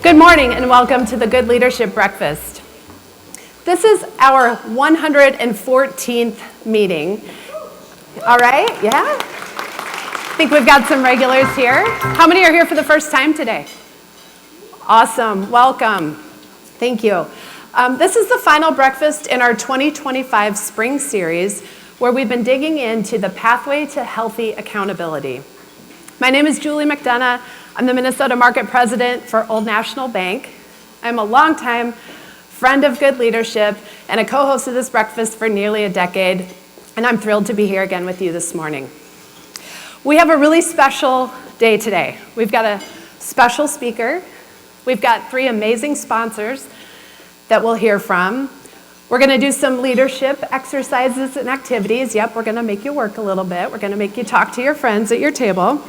Good morning and welcome to the Good Leadership Breakfast. This is our 114th meeting. All right, yeah? I think we've got some regulars here. How many are here for the first time today? Awesome, welcome. Thank you. This is the final breakfast in our 2025 spring series where we've been digging into the pathway to healthy accountability. My name is Julie McDonough. I'm the Minnesota Market President for Old National Bank. I'm a longtime friend of Good Leadership and a co-host of this breakfast for nearly a decade, and I'm thrilled to be here again with you this morning. We have a really special day today. We've got a special speaker. We've got three amazing sponsors that we'll hear from. We're going to do some leadership exercises and activities. Yep, we're going to make you work a little bit. We're going to make you talk to your friends at your table.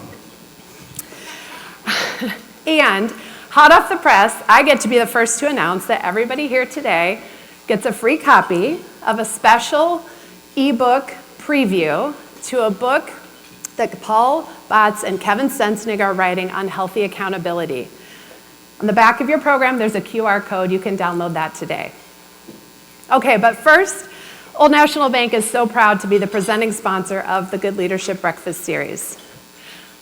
And hot off the press, I get to be the first to announce that everybody here today gets a free copy of a special ebook preview to a book that Paul Batz and Kevin Sensnig are writing on healthy accountability. On the back of your program, there's a QR code. You can download that today. Okay, but first, Old National Bank is so proud to be the presenting sponsor of the Good Leadership Breakfast Series.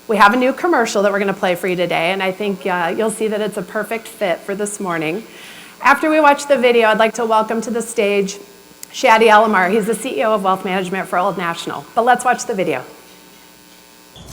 We have a new commercial that we're going to play for you today, and I think you'll see that it's a perfect fit for this morning. After we watch the video, I'd like to welcome to the stage Shadi Alamar. He's the CEO of Wealth Management for Old National. But let's watch the video.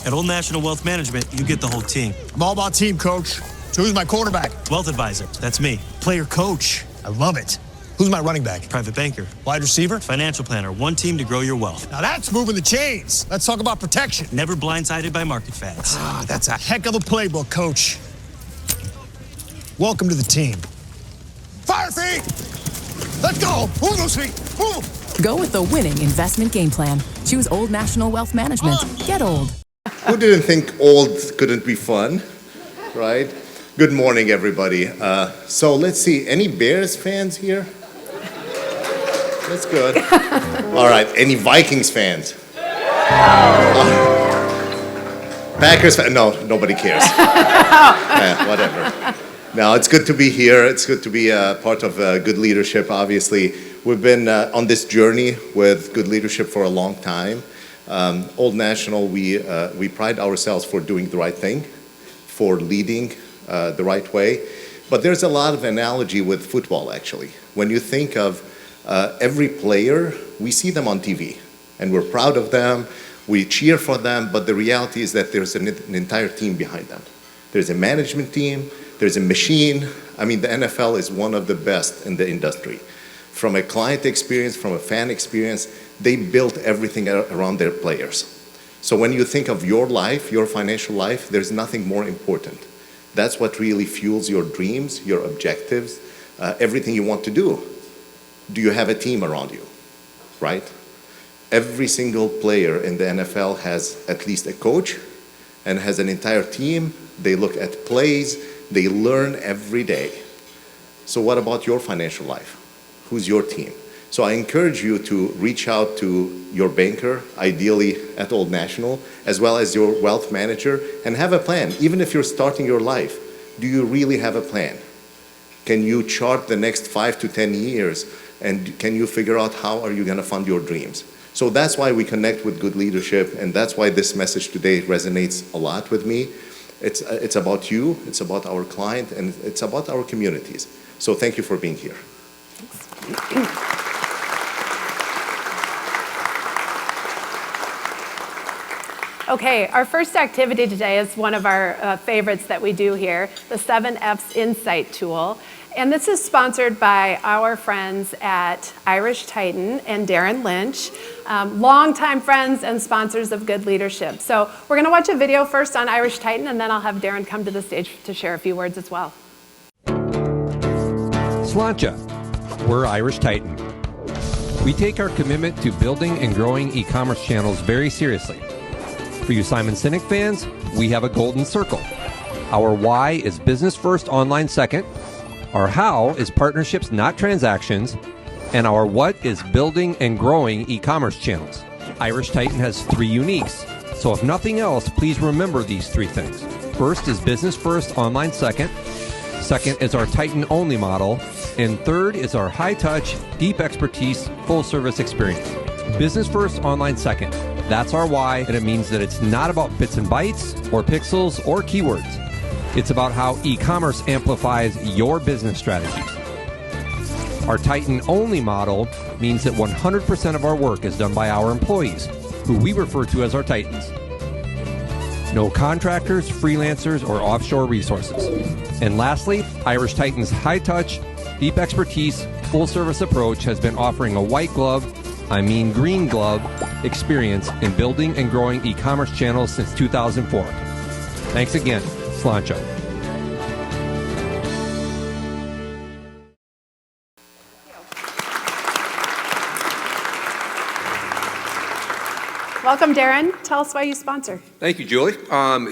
At Old National Wealth Management, you get the whole team. I'm all about team, coach. So who's my quarterback? Wealth advisor, that's me. Player coach. I love it. Who's my running back? Private banker. Wide receiver? Financial planner, one team to grow your wealth. Now that's moving the chains. Let's talk about protection. Never blindsided by market fads. That's a heck of a playbook, coach. Welcome to the team. Fire feet! Let's go! Move those feet! Move! Go with the winning investment game plan. Choose Old National Wealth Management. Get old. Who didn't think old couldn't be fun, right? Good morning, everybody. So let's see, any Bears fans here? That's good. All right, any Vikings fans? Packers fans? No, nobody cares. Whatever. No, it's good to be here. It's good to be part of Good Leadership, obviously. We've been on this journey with Good Leadership for a long time. Old National, we pride ourselves for doing the right thing, for leading the right way. But there's a lot of analogy with football, actually. When you think of every player, we see them on TV, and we're proud of them, we cheer for them, but the reality is that there's an entire team behind them. There's a management team, there's a machine. I mean, the NFL is one of the best in the industry. From a client experience, from a fan experience, they built everything around their players. So when you think of your life, your financial life, there's nothing more important. That's what really fuels your dreams, your objectives, everything you want to do. Do you have a team around you, right? Every single player in the NFL has at least a coach and has an entire team. They look at plays, they learn every day. So what about your financial life? Who's your team? So I encourage you to reach out to your banker, ideally at Old National, as well as your wealth manager, and have a plan. Even if you're starting your life, do you really have a plan? Can you chart the next 5 to 10 years, and can you figure out how are you going to fund your dreams? So that's why we connect with Good Leadership, and that's why this message today resonates a lot with me. It's about you, it's about our client, and it's about our communities. So thank you for being here. Okay, our first activity today is one of our favorites that we do here, the 7F's Insight Tool. And this is sponsored by our friends at Irish Titan and Darren Lynch, longtime friends and sponsors of Good Leadership. So we're going to watch a video first on Irish Titan, and then I'll have Darren come to the stage to share a few words as well. Sláinte, we're Irish Titan. We take our commitment to building and growing e-commerce channels very seriously. For you Simon Sinek fans, we have a golden circle. Our why is business first, online second. Our how is partnerships, not transactions. And our what is building and growing e-commerce channels. Irish Titan has 3 uniques. So if nothing else, please remember these 3 things. First is business first, online second. Second is our Titan only model. And third is our high touch, deep expertise, full service experience. Business first, online second. That's our why, and it means that it's not about bits and bytes or pixels or keywords. It's about how e-commerce amplifies your business strategies. Our Titan only model means that 100% of our work is done by our employees, who we refer to as our Titans. No contractors, freelancers, or offshore resources. And lastly, Irish Titan's high touch, deep expertise, full service approach has been offering a white glove, green glove, experience in building and growing e-commerce channels since 2004. Thanks again, Sláinte. Welcome, Darren. Tell us why you sponsor. Thank you, Julie.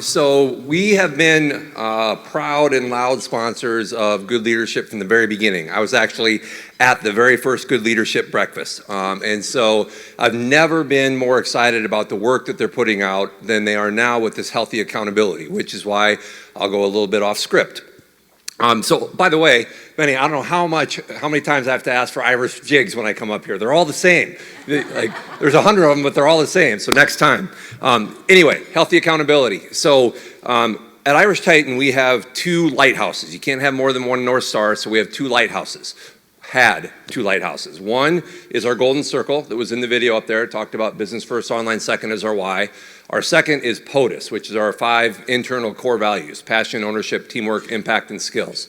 So we have been proud and loud sponsors of Good Leadership from the very beginning. I was actually at the very first Good Leadership breakfast. And so I've never been more excited about the work that they're putting out than they are now with this healthy accountability, which is why I'll go a little bit off script. So, by the way, Benny, I don't know how many times I have to ask for Irish jigs when I come up here. They're all the same. There's 100 of them, but they're all the same. So next time. Anyway, healthy accountability. So at Irish Titan, we have 2 lighthouses. You can't have more than one North Star, so we have 2 lighthouses. Had 2 lighthouses. One is our Golden Circle that was in the video up there. It talked about business first, online second is our why. Our second is POTUS, which is our 5 internal core values: passion, ownership, teamwork, impact, and skills.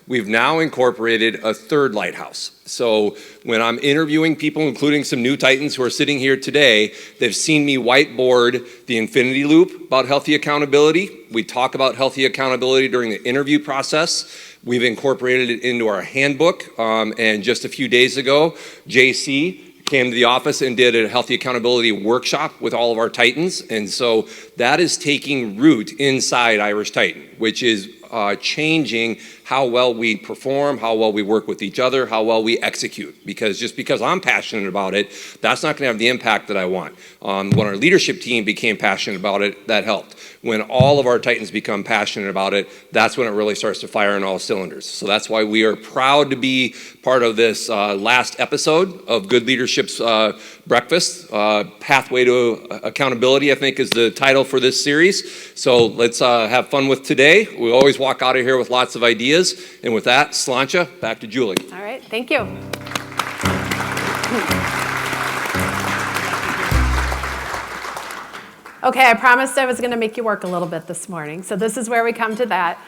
We've now incorporated a 3rd lighthouse. So when I'm interviewing people, including some new Titans who are sitting here today, they've seen me whiteboard the infinity loop about healthy accountability. We talk about healthy accountability during the interview process. We've incorporated it into our handbook. And just a few days ago, JC came to the office and did a healthy accountability workshop with all of our Titans. And so that is taking root inside Irish Titan, which is changing how well we perform, how well we work with each other, how well we execute. Because just because I'm passionate about it, that's not going to have the impact that I want. When our leadership team became passionate about it, that helped. When all of our Titans become passionate about it, that's when it really starts to fire on all cylinders. So that's why we are proud to be part of this last episode of Good Leadership's Breakfast. Pathway to Accountability, I think, is the title for this series. So let's have fun with today. We always walk out of here with lots of ideas. And with that, Sláinte, back to Julie. All right, thank you. Okay, I promised I was going to make you work a little bit this morning, so this is where we come to that.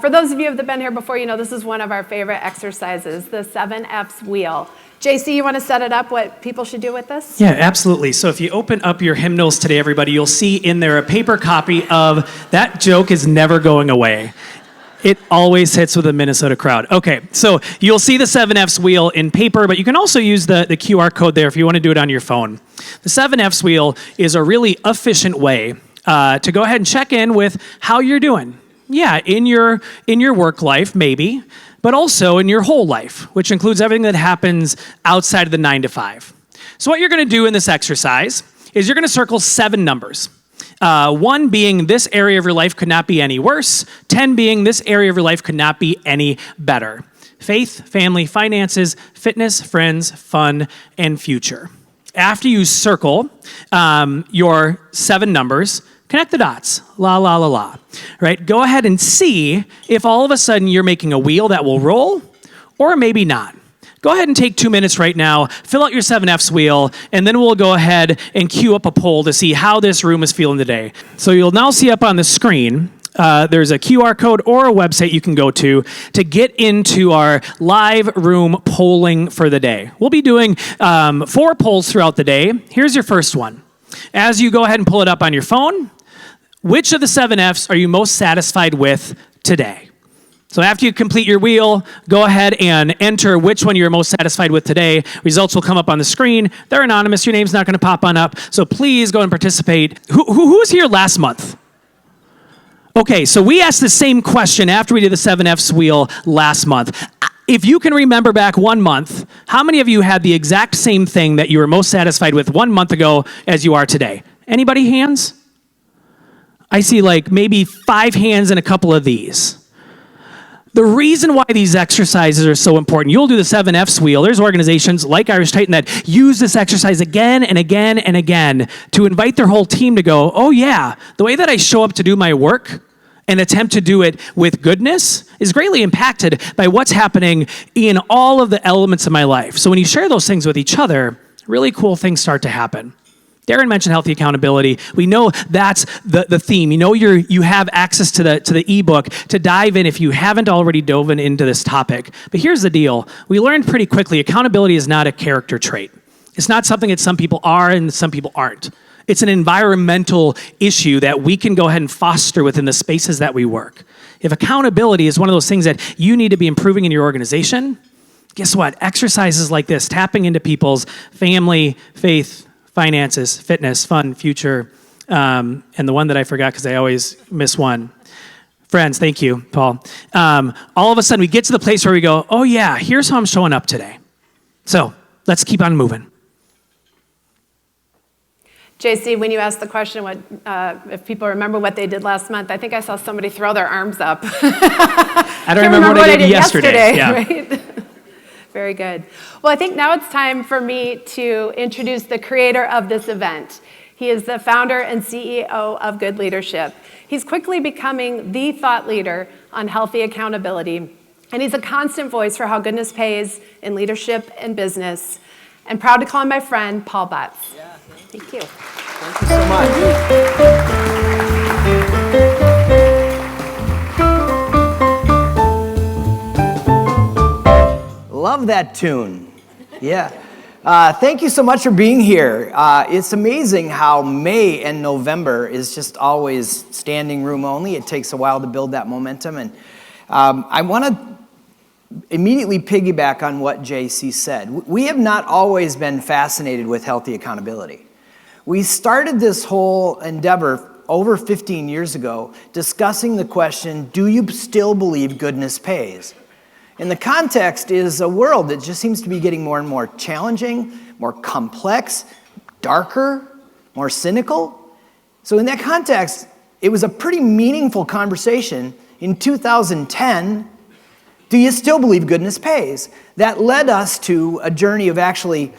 For those of you that have been here before, you know this is one of our favorite exercises, the 7Fs wheel. JC, you want to set it up, what people should do with this? Yeah, absolutely. So if you open up your hymnals today, everybody, you'll see in there a paper copy of "That Joke Is Never Going Away." It always hits with a Minnesota crowd. Okay, so you'll see the 7Fs wheel in paper, but you can also use the QR code there if you want to do it on your phone. The 7Fs wheel is a really efficient way to go ahead and check in with how you're doing. Yeah, in your work life, maybe, but also in your whole life, which includes everything that happens outside of the 9 to 5. So what you're going to do in this exercise is you're going to circle 7 numbers. 1 being this area of your life could not be any worse. 10 being this area of your life could not be any better. Faith, family, finances, fitness, friends, fun, and future. After you circle your 7 numbers, connect the dots. La, la, la, la. Right? Go ahead and see if all of a sudden you're making a wheel that will roll or maybe not. Go ahead and take 2 minutes right now, fill out your 7Fs wheel, and then we'll go ahead and queue up a poll to see how this room is feeling today. So you'll now see up on the screen, there's a QR code or a website you can go to get into our live room polling for the day. We'll be doing 4 polls throughout the day. Here's your first one. As you go ahead and pull it up on your phone, which of the 7Fs are you most satisfied with today? So after you complete your wheel, go ahead and enter which one you're most satisfied with today. Results will come up on the screen. They're anonymous. Your name's not going to pop on up. So please go and participate. Who was here last month? Okay, so we asked the same question after we did the 7Fs wheel last month. If you can remember back 1 month, how many of you had the exact same thing that you were most satisfied with 1 month ago as you are today? Anybody hands? I see like maybe 5 hands and a couple of these. The reason why these exercises are so important, you'll do the 7Fs wheel. There's organizations like Irish Titan that use this exercise again and again and again to invite their whole team to go, oh yeah, the way that I show up to do my work and attempt to do it with goodness is greatly impacted by what's happening in all of the elements of my life. So when you share those things with each other, really cool things start to happen. Darren mentioned healthy accountability. We know that's the theme. You know you have access to the ebook to dive in if you haven't already dove into this topic. But here's the deal. We learned pretty quickly accountability is not a character trait. It's not something that some people are and some people aren't. It's an environmental issue that we can go ahead and foster within the spaces that we work. If accountability is one of those things that you need to be improving in your organization, guess what? Exercises like this, tapping into people's family, faith, finances, fitness, fun, future, and the one that I forgot because I always miss one. Friends, thank you, Paul. All of a sudden, we get to the place where we go, oh yeah, here's how I'm showing up today. So let's keep on moving. JC, when you asked the question, what if people remember what they did last month, I think I saw somebody throw their arms up. I don't remember what I did yesterday. Yeah. Right? Very good. Well, I think now it's time for me to introduce the creator of this event. He is the founder and CEO of Good Leadership. He's quickly becoming the thought leader on healthy accountability, and he's a constant voice for how goodness pays in leadership and business. I'm proud to call him my friend, Paul Butts. Yeah, thank you. Thank you so much. Love that tune. Yeah. Thank you so much for being here. It's amazing how May and November is just always standing room only. It takes a while to build that momentum. And I want to immediately piggyback on what JC said. We have not always been fascinated with healthy accountability. We started this whole endeavor over 15 years ago discussing the question, do you still believe goodness pays? And the context is a world that just seems to be getting more and more challenging, more complex, darker, more cynical. So in that context, it was a pretty meaningful conversation in 2010. Do you still believe goodness pays? That led us to a journey of actually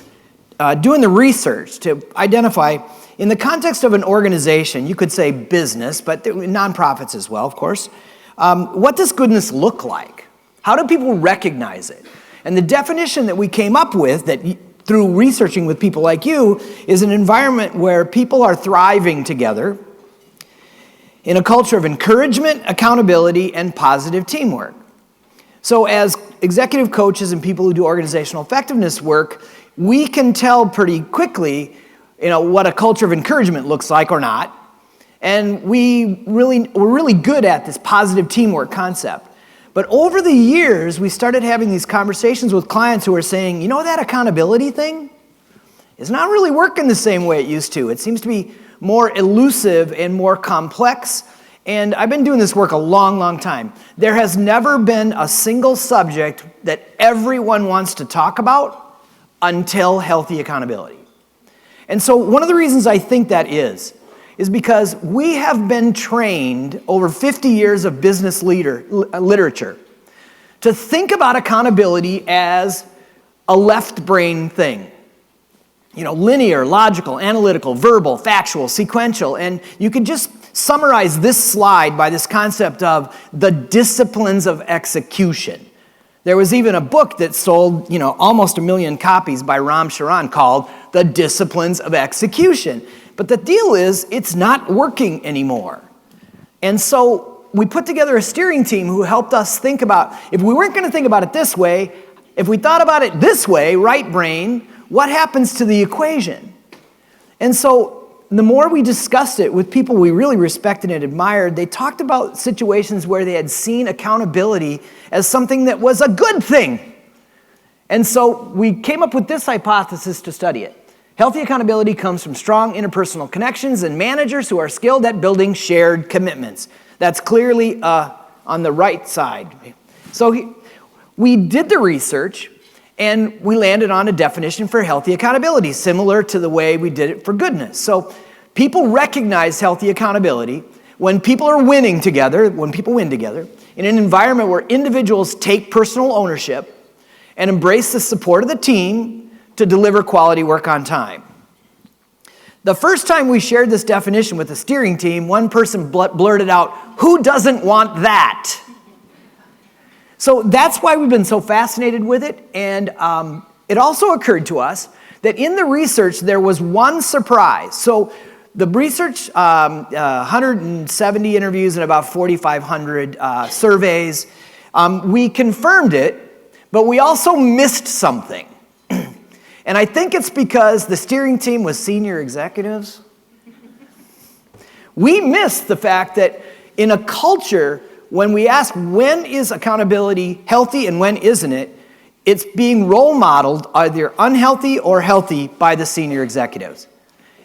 doing the research to identify, in the context of an organization, you could say business, but nonprofits as well, of course, what does goodness look like? How do people recognize it? And the definition that we came up with, that through researching with people like you, is an environment where people are thriving together in a culture of encouragement, accountability, and positive teamwork. So as executive coaches and people who do organizational effectiveness work, we can tell pretty quickly, what a culture of encouragement looks like or not. And we're really good at this positive teamwork concept. But over the years, we started having these conversations with clients who are saying, that accountability thing is not really working the same way it used to. It seems to be more elusive and more complex. And I've been doing this work a long, long time. There has never been a single subject that everyone wants to talk about until healthy accountability. And so one of the reasons I think that is because we have been trained over 50 years of business literature to think about accountability as a left brain thing. Linear, logical, analytical, verbal, factual, sequential. And you could just summarize this slide by this concept of the disciplines of execution. There was even a book that sold, almost 1 million copies by Ram Charan called The Disciplines of Execution. But the deal is, it's not working anymore. And so we put together a steering team who helped us think about, if we weren't going to think about it this way, if we thought about it this way, right brain, what happens to the equation? And so the more we discussed it with people we really respected and admired, they talked about situations where they had seen accountability as something that was a good thing. And so we came up with this hypothesis to study it. Healthy accountability comes from strong interpersonal connections and managers who are skilled at building shared commitments. That's clearly on the right side. So we did the research and we landed on a definition for healthy accountability, similar to the way we did it for goodness. So people recognize healthy accountability when people are winning together, when people win together, in an environment where individuals take personal ownership and embrace the support of the team to deliver quality work on time. The first time we shared this definition with the steering team, one person blurted out, "Who doesn't want that?" So that's why we've been so fascinated with it, and it also occurred to us that in the research there was one surprise. So the research, 170 interviews and about 4,500 surveys, we confirmed it, but we also missed something. And I think it's because the steering team was senior executives. We missed the fact that in a culture, when we ask when is accountability healthy and when isn't it, it's being role modeled either unhealthy or healthy by the senior executives.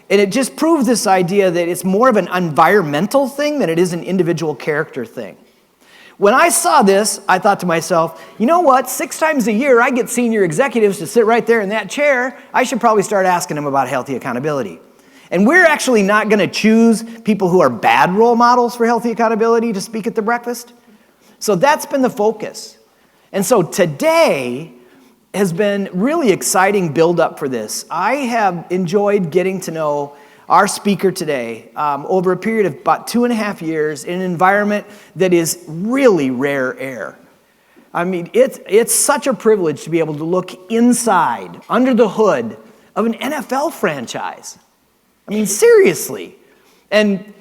And it just proves this idea that it's more of an environmental thing than it is an individual character thing. When I saw this, I thought to myself, you know what, 6 times a year I get senior executives to sit right there in that chair. I should probably start asking them about healthy accountability. And we're actually not going to choose people who are bad role models for healthy accountability to speak at the breakfast. So that's been the focus. And so today has been really exciting build up for this. I have enjoyed getting to know our speaker today over a period of about 2.5 years in an environment that is really rare air. I mean, it's such a privilege to be able to look inside, under the hood of an NFL franchise. I mean, seriously. And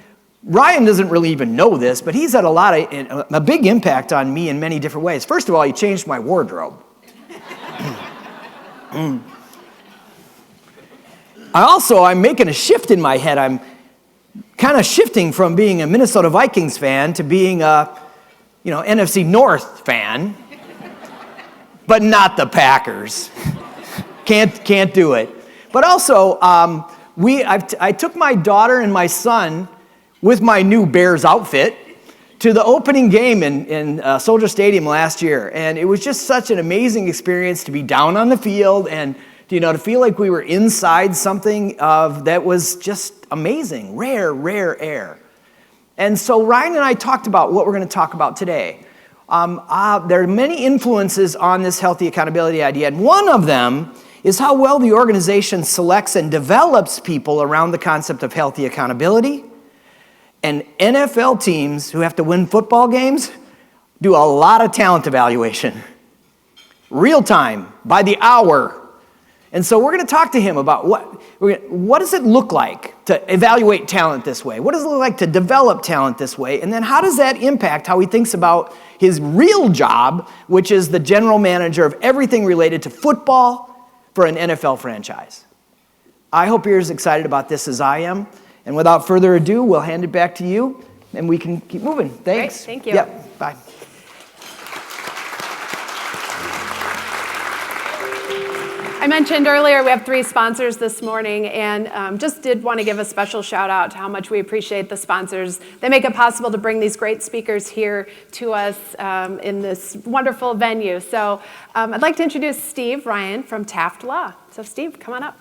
Ryan doesn't really even know this, but he's had a big impact on me in many different ways. First of all, he changed my wardrobe. I'm making a shift in my head. I'm kind of shifting from being a Minnesota Vikings fan to being a, NFC North fan, but not the Packers. Can't do it. But also, I took my daughter and my son with my new Bears outfit to the opening game in Soldier Stadium last year, and it was just such an amazing experience to be down on the field and to feel like we were inside something that was just amazing, rare air. And so Ryan and I talked about what we're going to talk about today. There are many influences on this healthy accountability idea, and one of them is how well the organization selects and develops people around the concept of healthy accountability. And NFL teams who have to win football games do a lot of talent evaluation. Real time, by the hour. And so we're going to talk to him about what does it look like to evaluate talent this way? What does it look like to develop talent this way? And then how does that impact how he thinks about his real job, which is the general manager of everything related to football for an NFL franchise? I hope you're as excited about this as I am. And without further ado, we'll hand it back to you, and we can keep moving. Thanks. Great, thank you. Yep, bye. I mentioned earlier we have 3 sponsors this morning, and just did want to give a special shout out to how much we appreciate the sponsors. They make it possible to bring these great speakers here to us in this wonderful venue. So I'd like to introduce Steve Ryan from Taft Law. So Steve, come on up.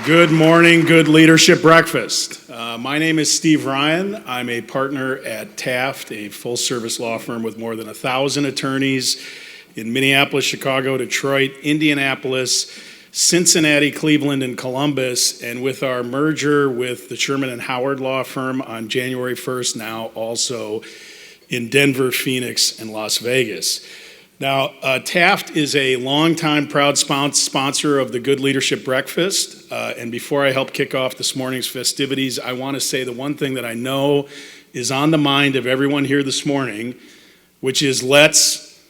Good morning, good leadership breakfast. My name is Steve Ryan. I'm a partner at Taft, a full-service law firm with more than 1,000 attorneys in Minneapolis, Chicago, Detroit, Indianapolis, Cincinnati, Cleveland, and Columbus. And with our merger with the Sherman and Howard law firm on January 1st, now also in Denver, Phoenix, and Las Vegas. Now, Taft is a longtime proud sponsor of the Good Leadership Breakfast. And before I help kick off this morning's festivities, I want to say the one thing that I know is on the mind of everyone here this morning, which is let's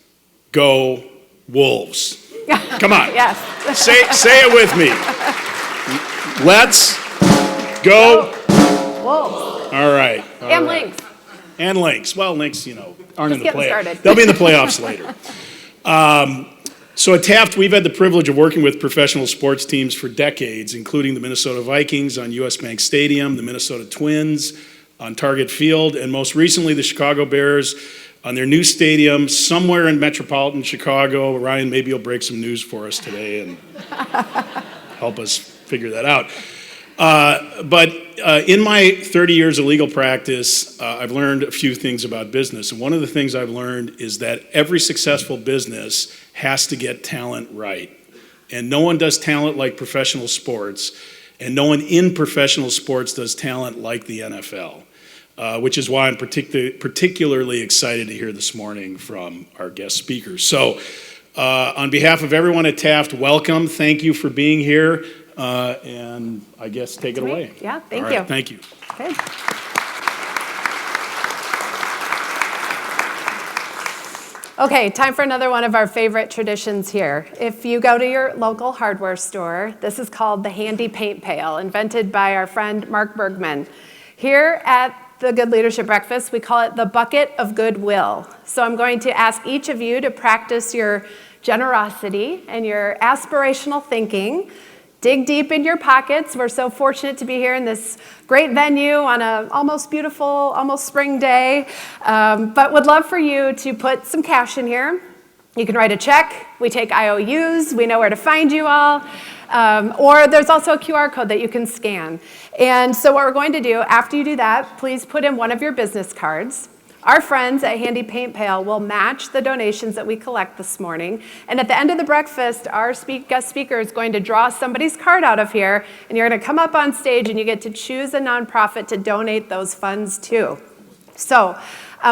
go Wolves. Come on. Yes. Say it with me. Let's go Wolves. All right. And Lynx. And Lynx. Well, Lynx, aren't in the playoffs. Started. They'll be in the playoffs later. So at Taft, we've had the privilege of working with professional sports teams for decades, including the Minnesota Vikings on US Bank Stadium, the Minnesota Twins on Target Field, and most recently the Chicago Bears on their new stadium somewhere in metropolitan Chicago. Ryan, maybe you'll break some news for us today and help us figure that out. But in my 30 years of legal practice, I've learned a few things about business. And one of the things I've learned is that every successful business has to get talent right. And no one does talent like professional sports. And no one in professional sports does talent like the NFL. Which is why I'm particularly excited to hear this morning from our guest speakers. So on behalf of everyone at Taft, welcome. Thank you for being here. And I guess take it away. Yeah, thank All right, you. thank you. Okay. Okay, time for another one of our favorite traditions here. If you go to your local hardware store, this is called the Handy Paint Pail, invented by our friend Mark Bergman. Here at the Good Leadership Breakfast, we call it the bucket of goodwill. So I'm going to ask each of you to practice your generosity and your aspirational thinking. Dig deep in your pockets. We're so fortunate to be here in this great venue on a almost beautiful, almost spring day. But would love for you to put some cash in here. You can write a check. We take IOUs. We know where to find you all. Or there's also a QR code that you can scan. And so what we're going to do, after you do that, please put in one of your business cards. Our friends at Handy Paint Pail will match the donations that we collect this morning. And at the end of the breakfast, our guest speaker is going to draw somebody's card out of here, and you're going to come up on stage and you get to choose a nonprofit to donate those funds to. So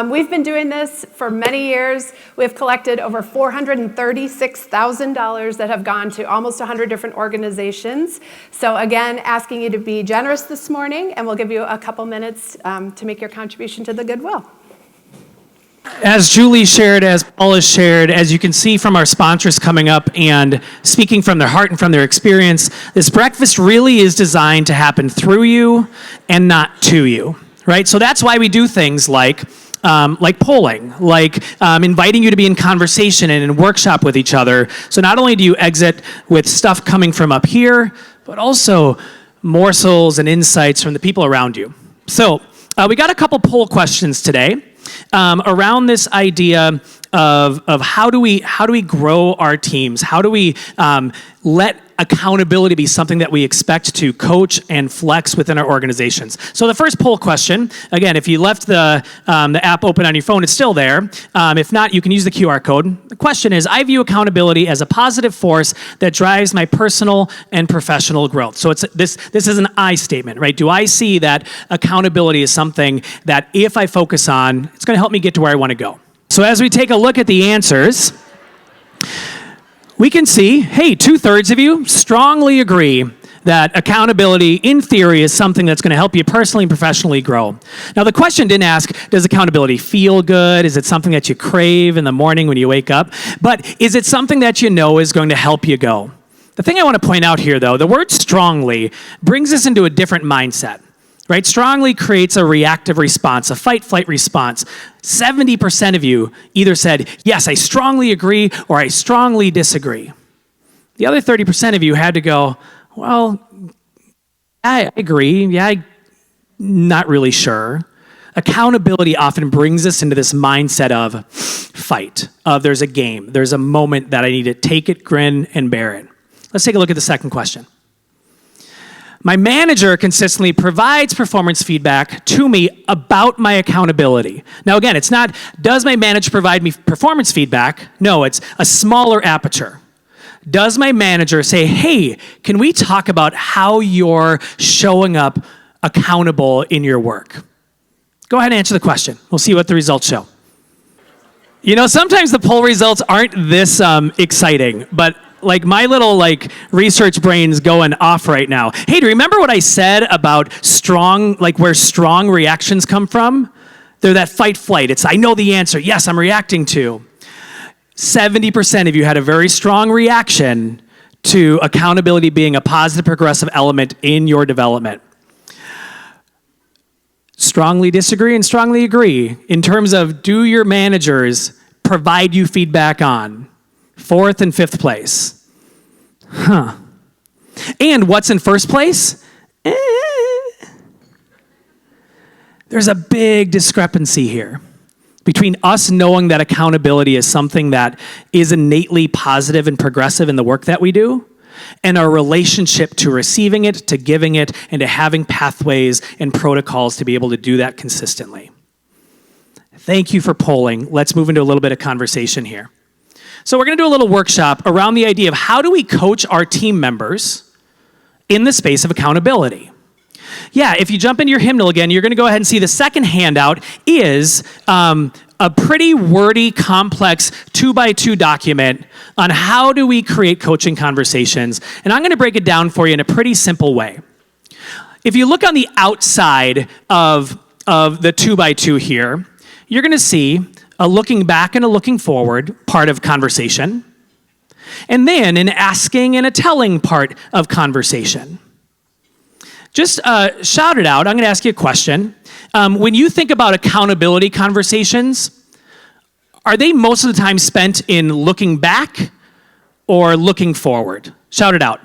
we've been doing this for many years. We've collected over $436,000 that have gone to almost 100 different organizations. So again, asking you to be generous this morning, and we'll give you a couple minutes to make your contribution to the Goodwill. As Julie shared, as Paul has shared, as you can see from our sponsors coming up and speaking from their heart and from their experience, this breakfast really is designed to happen through you and not to you, right? So that's why we do things like polling, like inviting you to be in conversation and in workshop with each other. So not only do you exit with stuff coming from up here, but also morsels and insights from the people around you. So we got a couple poll questions today. Around this idea of how do we grow our teams? How do we let accountability be something that we expect to coach and flex within our organizations? So the first poll question, again, if you left the app open on your phone, it's still there. If not, you can use the QR code. The question is, I view accountability as a positive force that drives my personal and professional growth. So this is an I statement, right? Do I see that accountability is something that if I focus on, it's going to help me get to where I want to go? So as we take a look at the answers, we can see, hey, 2/3 of you strongly agree that accountability, in theory, is something that's going to help you personally and professionally grow. Now, the question didn't ask, does accountability feel good? Is it something that you crave in the morning when you wake up? But is it something that you know is going to help you go? The thing I want to point out here, though, the word strongly brings us into a different mindset. Right? Strongly creates a reactive response, a fight-flight response. 70% of you either said, yes, I strongly agree, or I strongly disagree. The other 30% of you had to go, well, I agree. Yeah, I'm not really sure. Accountability often brings us into this mindset of fight, of there's a game, there's a moment that I need to take it, grin, and bear it. Let's take a look at the second question. My manager consistently provides performance feedback to me about my accountability. Now again, it's not, does my manager provide me performance feedback? No, it's a smaller aperture. Does my manager say, hey, can we talk about how you're showing up accountable in your work? Go ahead and answer the question. We'll see what the results show. You know, sometimes the poll results aren't this exciting, but like my little research brain's going off right now. Hey, do you remember what I said about strong, where strong reactions come from? They're that fight-flight. It's I know the answer. Yes, I'm reacting to. 70% of you had a very strong reaction to accountability being a positive progressive element in your development. Strongly disagree and strongly agree in terms of do your managers provide you feedback on? 4th and 5th place. And what's in first place? There's a big discrepancy here between us knowing that accountability is something that is innately positive and progressive in the work that we do, and our relationship to receiving it, to giving it, and to having pathways and protocols to be able to do that consistently. Thank you for polling. Let's move into a little bit of conversation here. So we're going to do a little workshop around the idea of how do we coach our team members in the space of accountability. Yeah, if you jump into your hymnal again, you're going to go ahead and see the second handout is a pretty wordy, complex 2x2 document on how do we create coaching conversations. And I'm going to break it down for you in a pretty simple way. If you look on the outside of the 2x2 here, you're going to see a looking back and a looking forward part of conversation, and then an asking and a telling part of conversation. Just shout it out. I'm going to ask you a question. When you think about accountability conversations, are they most of the time spent in looking back or looking forward? Shout it out.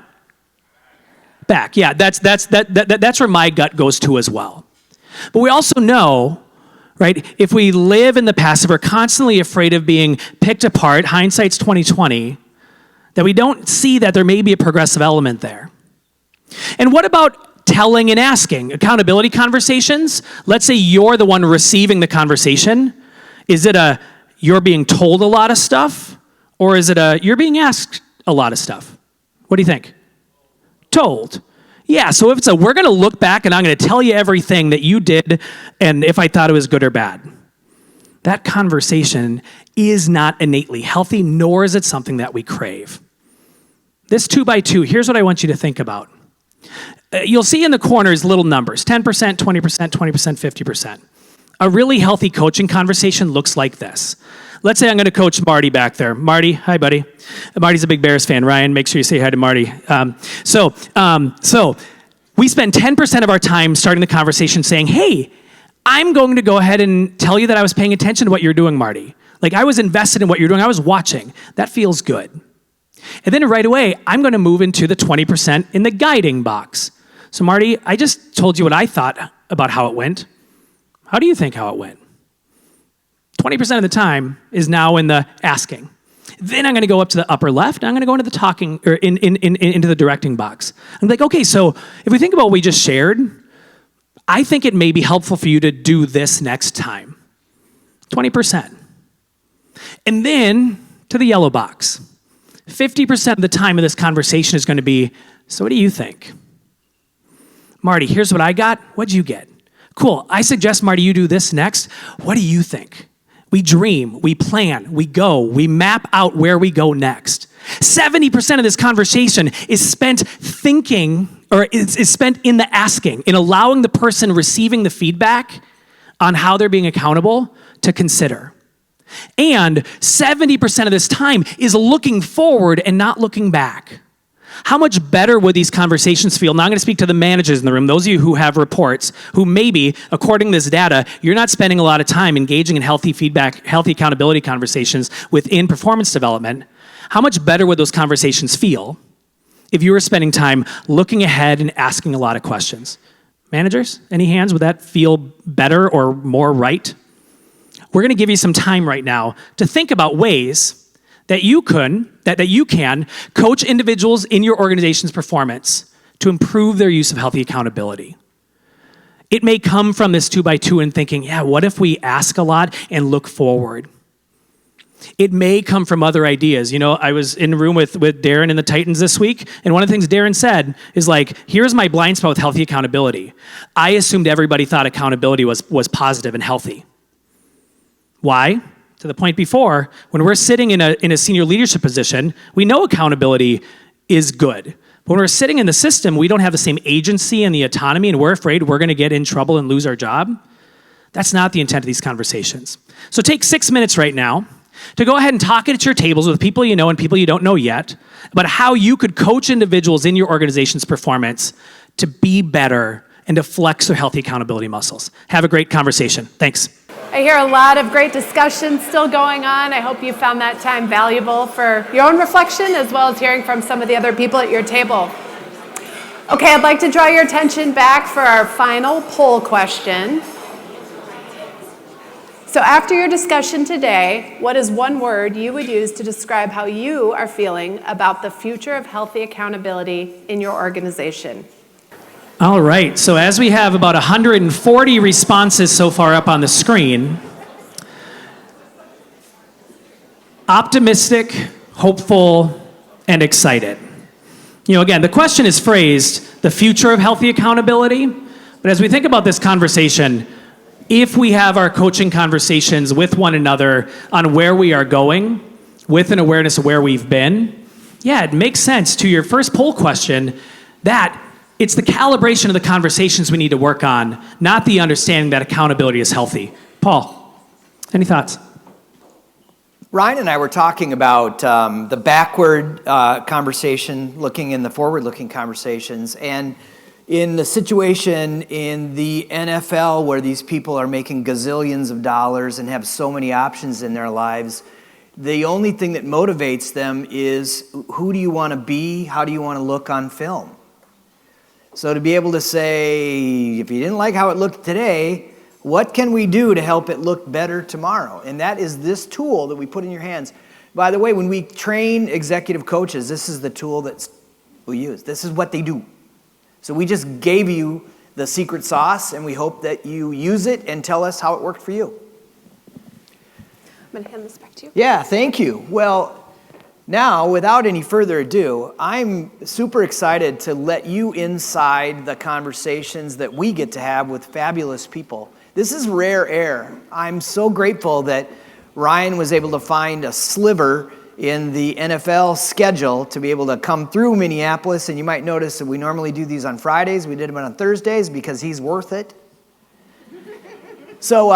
Back. Yeah, that's where my gut goes to as well. But we also know, right, if we live in the past, if we're constantly afraid of being picked apart, hindsight's 20/20, that we don't see that there may be a progressive element there. And what about telling and asking? Accountability conversations, let's say you're the one receiving the conversation. Is it a you're being told a lot of stuff, or is it a you're being asked a lot of stuff? What do you think? Told. Yeah, so if it's a we're going to look back and I'm going to tell you everything that you did and if I thought it was good or bad. That conversation is not innately healthy, nor is it something that we crave. This 2x2, here's what I want you to think about. You'll see in the corners little numbers, 10%, 20%, 20%, 50%. A really healthy coaching conversation looks like this. Let's say I'm going to coach Marty back there. Marty, hi, buddy. Marty's a big Bears fan. Ryan, make sure you say hi to Marty. So we spend 10% of our time starting the conversation saying, hey, I'm going to go ahead and tell you that I was paying attention to what you're doing, Marty. Like I was invested in what you're doing. I was watching. That feels good. And then right away, I'm going to move into the 20% in the guiding box. So Marty, I just told you what I thought about how it went. How do you think how it went? 20% of the time is now in the asking. Then I'm going to go up to the upper left, and I'm going to go into the talking, or into the directing box. I'm like, okay, so if we think about what we just shared, I think it may be helpful for you to do this next time. 20%. And then to the yellow box. 50% of the time of this conversation is going to be, so what do you think? Marty, here's what I got. What'd you get? Cool. I suggest, Marty, you do this next. What do you think? We dream, we plan, we go, we map out where we go next. 70% of this conversation is spent thinking, or is spent in the asking, in allowing the person receiving the feedback on how they're being accountable to consider. And 70% of this time is looking forward and not looking back. How much better would these conversations feel? Now I'm going to speak to the managers in the room, those of you who have reports, who maybe, according to this data, you're not spending a lot of time engaging in healthy feedback, healthy accountability conversations within performance development. How much better would those conversations feel if you were spending time looking ahead and asking a lot of questions? Managers, any hands? Would that feel better or more right? We're going to give you some time right now to think about ways that you can coach individuals in your organization's performance to improve their use of healthy accountability. It may come from this 2x2 and thinking, yeah, what if we ask a lot and look forward? It may come from other ideas. You know, I was in a room with Darren and the Titans this week, and one of the things Darren said is like, here's my blind spot with healthy accountability. I assumed everybody thought accountability was positive and healthy. Why? To the point before, when we're sitting in a senior leadership position, we know accountability is good. But when we're sitting in the system, we don't have the same agency and the autonomy, and we're afraid we're going to get in trouble and lose our job. That's not the intent of these conversations. So take 6 minutes right now to go ahead and talk at your tables with people you know and people you don't know yet about how you could coach individuals in your organization's performance to be better and to flex their healthy accountability muscles. Have a great conversation. Thanks. I hear a lot of great discussion still going on. I hope you found that time valuable for your own reflection as well as hearing from some of the other people at your table. Okay, I'd like to draw your attention back for our final poll question. So after your discussion today, what is one word you would use to describe how you are feeling about the future of healthy accountability in your organization? All right, so as we have about 140 responses so far up on the screen, optimistic, hopeful, and excited. You know, again, the question is phrased, the future of healthy accountability, but as we think about this conversation, if we have our coaching conversations with one another on where we are going, with an awareness of where we've been, yeah, it makes sense to your first poll question that it's the calibration of the conversations we need to work on, not the understanding that accountability is healthy. Paul, any thoughts? Ryan and I were talking about the backward conversation, looking in the forward-looking conversations, and in the situation in the NFL where these people are making gazillions of dollars and have so many options in their lives, the only thing that motivates them is who do you want to be, how do you want to look on film? So to be able to say, if you didn't like how it looked today, what can we do to help it look better tomorrow? And that is this tool that we put in your hands. By the way, when we train executive coaches, this is the tool that we use. This is what they do. So we just gave you the secret sauce, and we hope that you use it and tell us how it worked for you. I'm going to hand this back to you. Yeah, thank you. Well, now, without any further ado, I'm super excited to let you inside the conversations that we get to have with fabulous people. This is rare air. I'm so grateful that Ryan was able to find a sliver in the NFL schedule to be able to come through Minneapolis. And you might notice that we normally do these on Fridays. We did them on Thursdays because he's worth it. So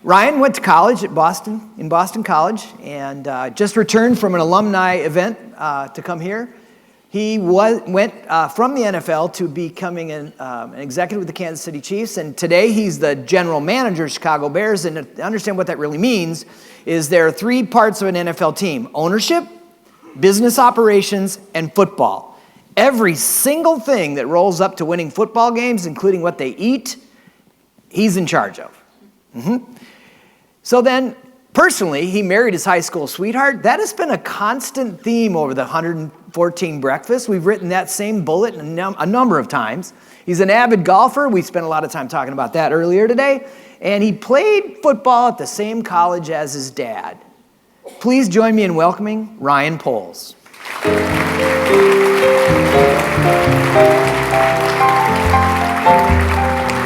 Ryan went to college at Boston, in Boston College, and just returned from an alumni event to come here. He went from the NFL to becoming an executive with the Kansas City Chiefs, and today he's the general manager of Chicago Bears. And to understand what that really means is there are three parts of an NFL team: ownership, business operations, and football. Every single thing that rolls up to winning football games, including what they eat, he's in charge of. So then, personally, he married his high school sweetheart. That has been a constant theme over the 114 breakfasts. We've written that same bullet a number of times. He's an avid golfer. We spent a lot of time talking about that earlier today. And he played football at the same college as his dad. Please join me in welcoming Ryan Poles.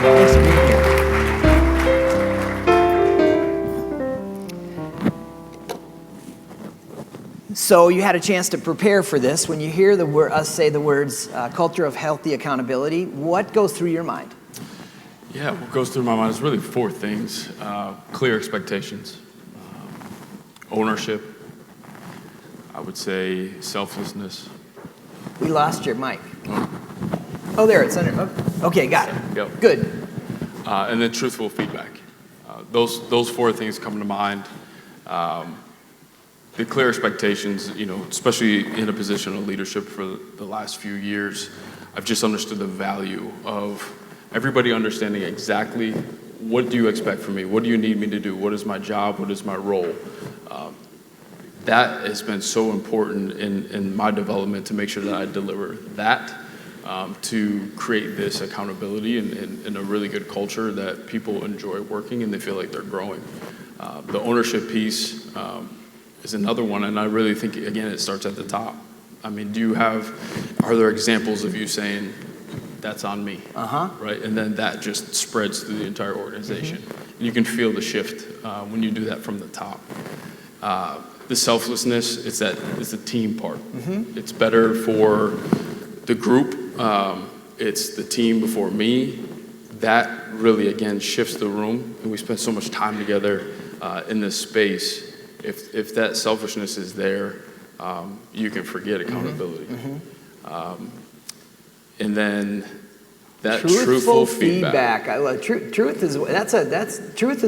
Thanks for being here. So you had a chance to prepare for this. When you hear us say the words culture of healthy accountability, what goes through your mind? Yeah, what goes through my mind is really four things. Clear expectations, ownership, I would say selflessness. We lost your mic. Oh, there, it's under. Okay, got it. Yep. Good. And then truthful feedback. Those four things come to mind. The clear expectations, especially in a position of leadership for the last few years, I've just understood the value of everybody understanding exactly what do you expect from me? What do you need me to do? What is my job? What is my role? That has been so important in my development to make sure that I deliver that, to create this accountability and a really good culture that people enjoy working and they feel like they're growing. The ownership piece is another one, and I really think, again, it starts at the top. I mean, are there examples of you saying, that's on me, right? And then that just spreads through the entire organization. And you can feel the shift when you do that from the top. The selflessness, it's the team part. It's better for the group. It's the team before me. That really, again, shifts the room, and we spend so much time together in this space. If that selfishness is there, you can forget accountability. And then that truthful feedback. I love truth is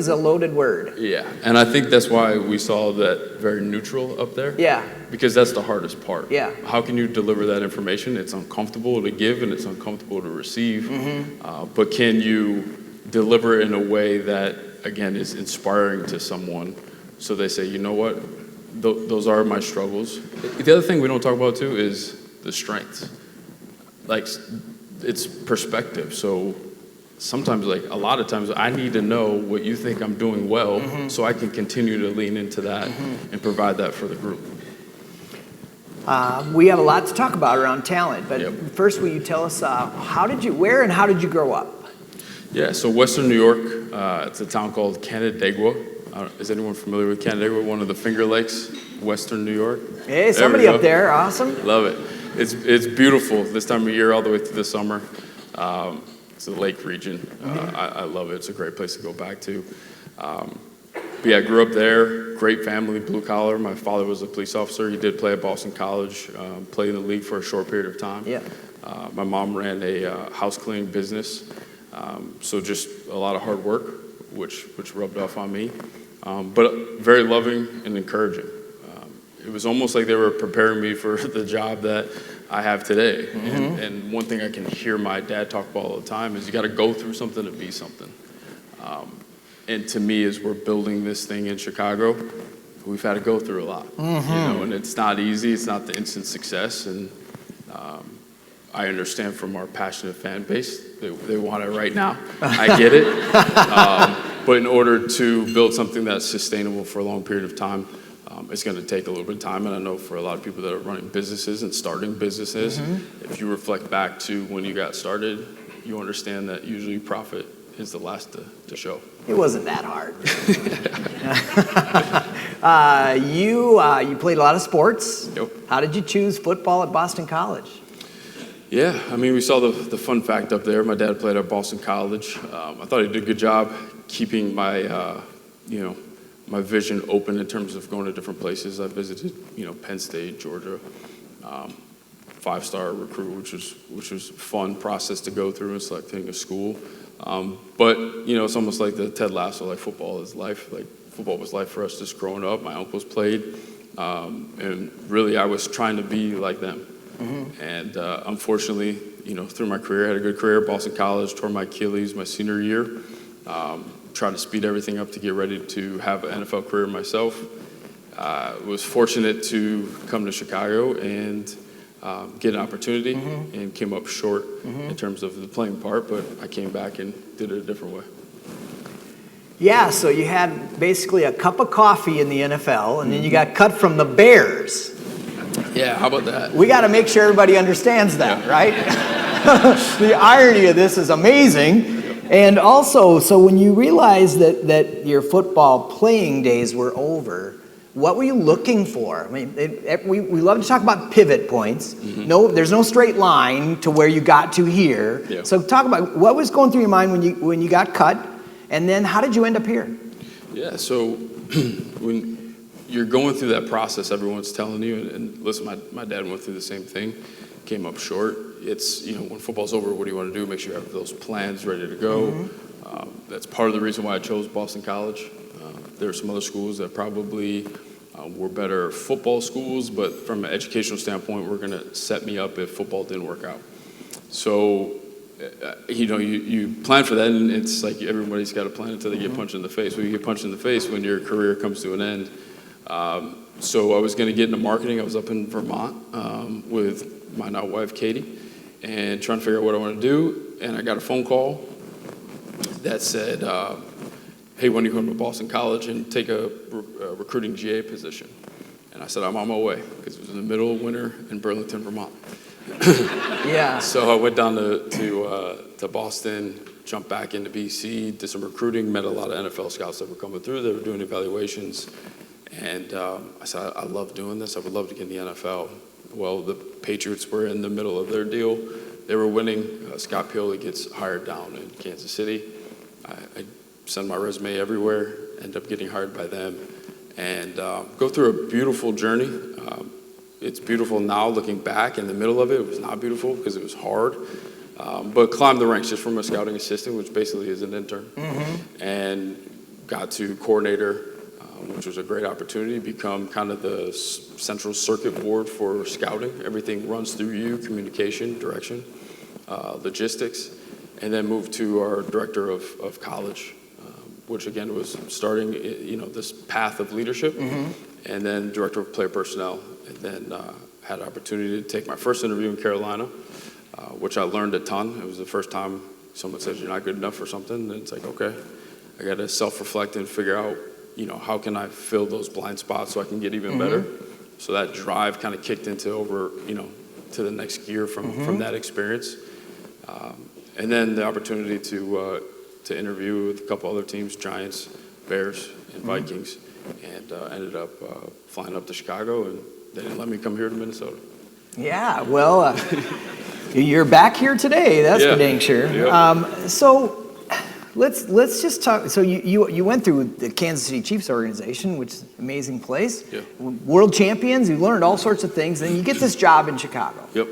a loaded word. Yeah, and I think that's why we saw that very neutral up there. Yeah. Because that's the hardest part. Yeah. How can you deliver that information? It's uncomfortable to give and it's uncomfortable to receive. But can you deliver it in a way that again, is inspiring to someone. So they say, you know what, those are my struggles. The other thing we don't talk about too is the strengths. Like, it's perspective. So sometimes, like a lot of times, I need to know what you think I'm doing well, so I can continue to lean into that and provide that for the group. We have a lot to talk about around talent, but Yep. first, will you tell us where and how did you grow up? Yeah, so Western New York, it's a town called Canandaigua. Is anyone familiar with Canandaigua? One of the Finger Lakes, Western New York. Hey, somebody up there, awesome. Love it. It's beautiful this time of year, all the way through the summer. It's the lake region. I love it. It's a great place to go back to. But yeah, I grew up there. Great family, blue collar. My father was a police officer. He did play at Boston College, played in the league for a short period of time. Yeah. My mom ran a house cleaning business. So just a lot of hard work, which rubbed off on me. But very loving and encouraging. It was almost like they were preparing me for the job that I have today. And one thing I can hear my dad talk about all the time is you got to go through something to be something. And to me, as we're building this thing in Chicago, we've had to go through a lot. You know, and it's not easy. It's not the instant success. And I understand from our passionate fan base, they want it right now. I get it. But in order to build something that's sustainable for a long period of time, it's going to take a little bit of time. And I know for a lot of people that are running businesses and starting businesses, if you reflect back to when you got started, you understand that usually profit is the last to show. It wasn't that hard. You played a lot of sports. Yep. How did you choose football at Boston College? Yeah, I mean, we saw the fun fact up there. My dad played at Boston College. I thought he did a good job keeping my, my vision open in terms of going to different places. I visited, Penn State, Georgia, 5-star recruit, which was a fun process to go through in selecting a school. But it's almost like the Ted Lasso, like football is life. Like football was life for us just growing up. My uncles played, and really I was trying to be like them. And unfortunately, through my career, I had a good career at Boston College, tore my Achilles my senior year, tried to speed everything up to get ready to have an NFL career myself. Was fortunate to come to Chicago and get an opportunity and came up short in terms of the playing part, but I came back and did it a different way. Yeah, so you had basically a cup of coffee in the NFL, and then you got cut from the Bears. Yeah, how about that? We got to make sure everybody understands that, right? The irony of this is amazing. And also, so when you realized that your football playing days were over, what were you looking for? I mean, we love to talk about pivot points. No, there's no straight line to where you got to here. Yeah. So talk about what was going through your mind when you got cut, and then how did you end up here? Yeah, so when you're going through that process, everyone's telling you, and listen, my dad went through the same thing, came up short. It's, when football's over, what do you want to do? Make sure you have those plans ready to go. That's part of the reason why I chose Boston College. There are some other schools that probably were better football schools, but from an educational standpoint, were going to set me up if football didn't work out. So, you plan for that, and it's like everybody's got a plan until they get punched in the face. Well, you get punched in the face when your career comes to an end. So I was going to get into marketing. I was up in Vermont with my now wife, Katie, and trying to figure out what I want to do. And I got a phone call that said, hey, when you come to Boston College and take a recruiting GA position? And I said, I'm on my way, because it was in the middle of winter in Burlington, Vermont. Yeah. So I went down to Boston, jumped back into BC, did some recruiting, met a lot of NFL scouts that were coming through. They were doing evaluations. And I said, I love doing this. I would love to get in the NFL. Well, the Patriots were in the middle of their deal. They were winning. Scott Pioli gets hired down in Kansas City. I send my resume everywhere, end up getting hired by them, and go through a beautiful journey. It's beautiful now looking back. In the middle of it, it was not beautiful because it was hard. But climbed the ranks just from a scouting assistant, which basically is an intern, and got to coordinator, which was a great opportunity to become kind of the central circuit board for scouting. Everything runs through you, communication, direction, logistics, and then moved to our director of college, which again was starting, this path of leadership, and then director of player personnel, and then had an opportunity to take my first interview in Carolina, which I learned a ton. It was the first time someone says you're not good enough for something, and it's like, okay, I got to self-reflect and figure out, how can I fill those blind spots so I can get even better. So that drive kind of kicked into to the next gear from that experience. And then the opportunity to interview with a couple other teams, Giants, Bears, and Vikings, and ended up flying up to Chicago, and they didn't let me come here to Minnesota. Yeah, well, you're back here today. That's for dang sure. Yep. So let's just talk. So you went through the Kansas City Chiefs organization, which is an amazing place. Yeah. World champions. You learned all sorts of things. Then you get this job in Chicago. Yep.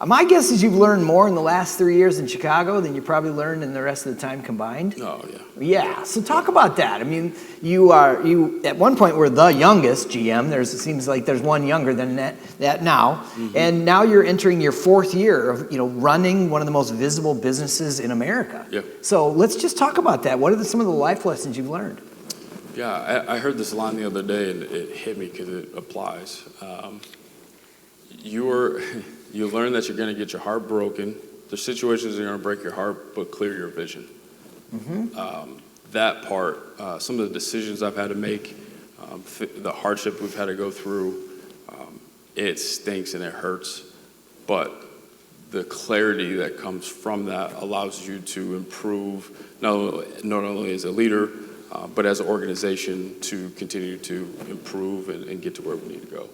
My guess is you've learned more in the last 3 years in Chicago than you probably learned in the rest of the time combined. Oh, yeah. Yeah, so talk about that. I mean, you at one point were the youngest GM. It seems like there's one younger than that now. And now you're entering your 4th year of, running one of the most visible businesses in America. Yeah. So let's just talk about that. What are some of the life lessons you've learned? Yeah, I heard this line the other day, and it hit me because it applies. You learn that you're going to get your heart broken. There's situations that are going to break your heart, but clear your vision. That part, some of the decisions I've had to make, the hardship we've had to go through, it stinks and it hurts. But the clarity that comes from that allows you to improve, not only as a leader, but as an organization to continue to improve and get to where we need to go.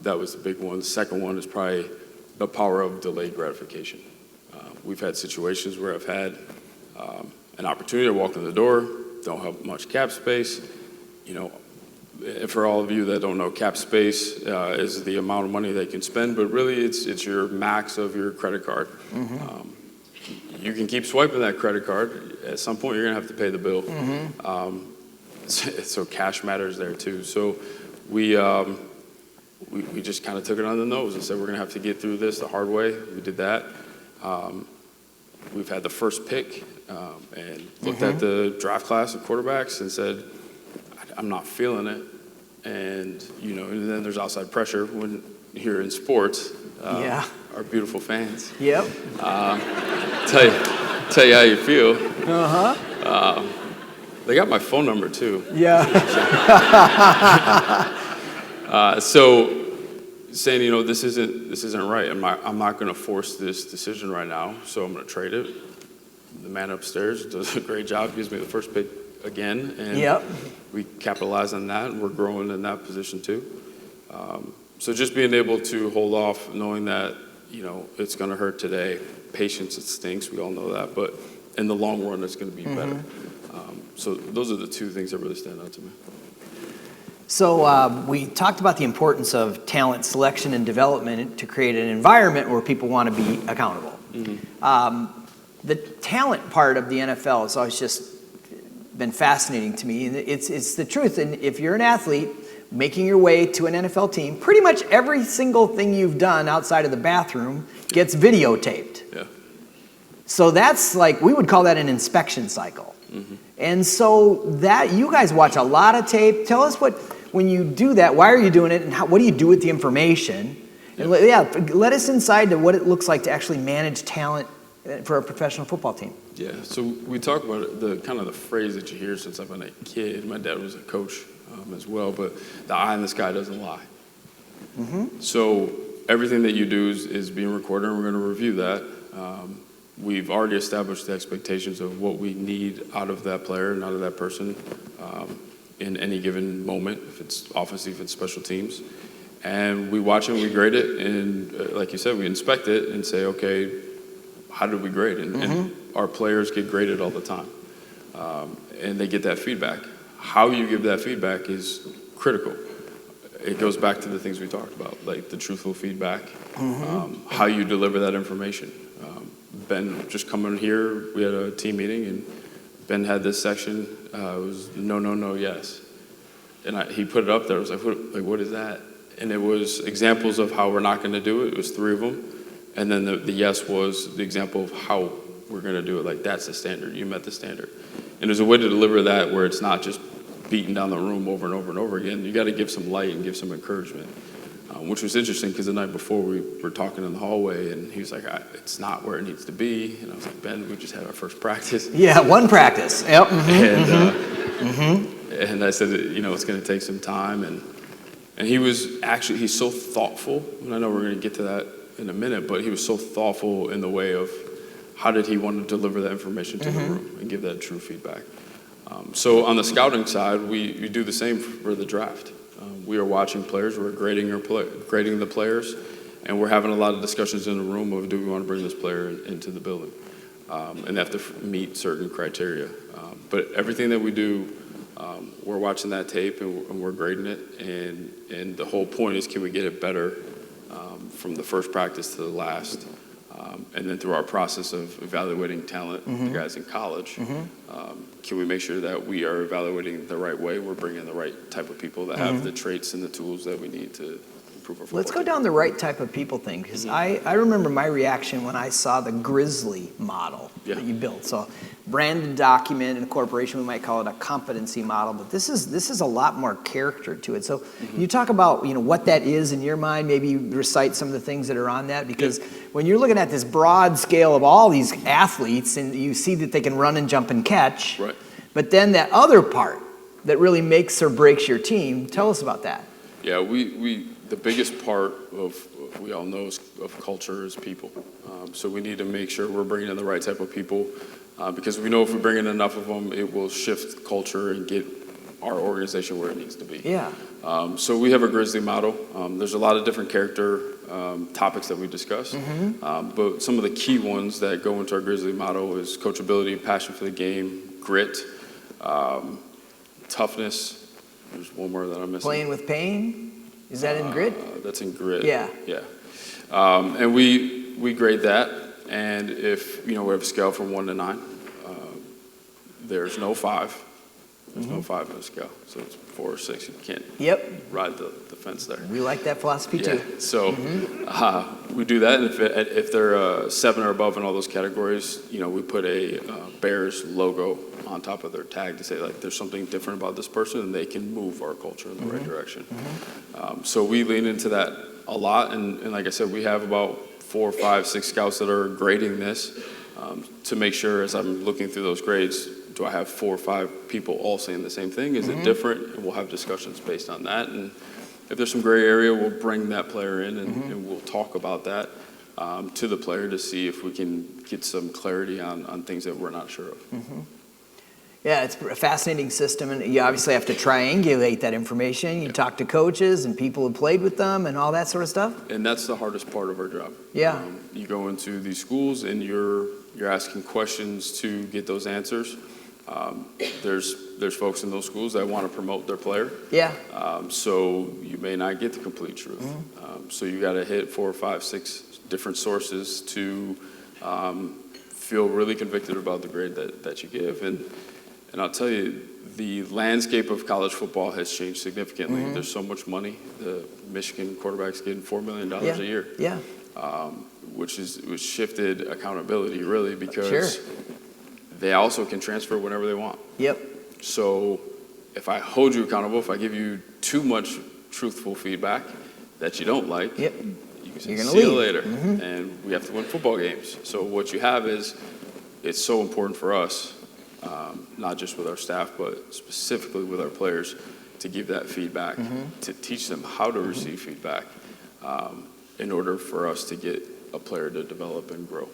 That was the big one. The second one is probably the power of delayed gratification. We've had situations where I've had an opportunity to walk in the door, don't have much cap space. For all of you that don't know, cap space is the amount of money they can spend, but really it's your max of your credit card. You can keep swiping that credit card. At some point, you're going to have to pay the bill. So cash matters there too. So we just kind of took it on the nose and said we're going to have to get through this the hard way. We did that. We've had the first pick and looked at the draft class of quarterbacks and said, I'm not feeling it. And, and then there's outside pressure when you're in sports. Our beautiful fans. Yep. Tell you how you feel. They got my phone number too. Yeah. So saying, this isn't right. I'm not going to force this decision right now, so I'm going to trade it. The man upstairs does a great job, gives me the first pick again, and we capitalize on that, and we're growing in that position too. So just being able to hold off, knowing that, it's going to hurt today. Patience, it stinks, we all know that, but in the long run, it's going to be better. So those are the two things that really stand out to me. So we talked about the importance of talent selection and development to create an environment where people want to be accountable. The talent part of the NFL has always just been fascinating to me. It's the truth. And if you're an athlete making your way to an NFL team, pretty much every single thing you've done outside of the bathroom gets videotaped. Yeah. So that's we would call that an inspection cycle. And so that you guys watch a lot of tape. Tell us when you do that, why are you doing it, and what do you do with the information? And let us inside to what it looks like to actually manage talent for a professional football team. Yeah, so we talk about it, the phrase that you hear since I've been a kid. My dad was a coach as well, but the eye in the sky doesn't lie. So everything that you do is being recorded, and we're going to review that. We've already established the expectations of what we need out of that player and out of that person in any given moment, if it's offensive, if it's special teams. And we watch it, we grade it, and like you said, we inspect it and say, okay, how did we grade? And our players get graded all the time. And they get that feedback. How you give that feedback is critical. It goes back to the things we talked about, like the truthful feedback, how you deliver that information. Ben just coming here, we had a team meeting, and Ben had this section. It was no, yes. And he put it up there. I was like, what is that? And it was examples of how we're not going to do it. It was 3 of them. And then the yes was the example of how we're going to do it. Like, that's the standard. You met the standard. And there's a way to deliver that where it's not just beating down the room over and over and over again. You got to give some light and give some encouragement, which was interesting because the night before we were talking in the hallway, and he was like, "It's not where it needs to be." And I was like, "Ben, we just had our first practice." Yeah, one practice. Yep. And I said, it's going to take some time. And he was actually, he's so thoughtful. And I know we're going to get to that in a minute, but he was so thoughtful in the way of how did he want to deliver that information to the room and give that true feedback. So on the scouting side, we do the same for the draft. We are watching players, we're grading the players, and we're having a lot of discussions in the room of do we want to bring this player into the building. And they have to meet certain criteria. But everything that we do, we're watching that tape and we're grading it. And the whole point is, can we get it better from the first practice to the last? And then through our process of evaluating talent, the guys in college, can we make sure that we are evaluating the right way? We're bringing the right type of people that have the traits and the tools that we need to improve our football Let's go team. down the right type of people thing, because I remember my reaction when I saw the Grizzly model that you built. So branded document in a corporation, we might call it a competency model, but this is a lot more character to it. So you talk about what that is in your mind, maybe you recite some of the things that are on that, because when you're looking at this broad scale of all these athletes and you see that they can run and jump and catch, but then that other part that really makes or breaks your team, tell us about that. Yeah, the biggest part of we all know of culture is people. So we need to make sure we're bringing in the right type of people because we know if we bring in enough of them, it will shift culture and get our organization where it needs to be. Yeah. So we have a Grizzly model. There's a lot of different character topics that we discuss, but some of the key ones that go into our Grizzly model is coachability, passion for the game, grit, toughness. There's one more that I'm missing. Playing with pain? Is that in grit? That's in grit. Yeah. Yeah. And we grade that, and if we have a scale from 1 to 9, there's no 5. There's no 5 in the scale, so it's 4 or 6. You can't ride the fence there. We like that philosophy too. So we do that, and if they're 7 or above in all those categories, we put a Bears logo on top of their tag to say like there's something different about this person, and they can move our culture in the right direction. So we lean into that a lot, and like I said, we have about 4, 5, 6 scouts that are grading this to make sure as I'm looking through those grades, do I have 4 or 5 people all saying the same thing? Is it different? And we'll have discussions based on that. And if there's some gray area, we'll bring that player in and we'll talk about that to the player to see if we can get some clarity on things that we're not sure of. Yeah, it's a fascinating system, and you obviously have to triangulate that information. You talk to coaches and people who played with them and all that sort of stuff. And that's the hardest part of our job. Yeah. You go into these schools and you're asking questions to get those answers. There's folks in those schools that want to promote their player. Yeah. So you may not get the complete truth. So you got to hit 4 or 5, 6 different sources to feel really convicted about the grade that you give. And I'll tell you, the landscape of college football has changed significantly. There's so much money. The Michigan quarterback's getting $4 million a year. Yeah. Which shifted accountability really because they also can transfer whenever they want. Yep. So if I hold you accountable, if I give you too much truthful feedback that you don't like, you can say, see you later. And we have to win football games. So what you have is, it's so important for us, not just with our staff, but specifically with our players, to give that feedback, to teach them how to receive feedback in order for us to get a player to develop and grow.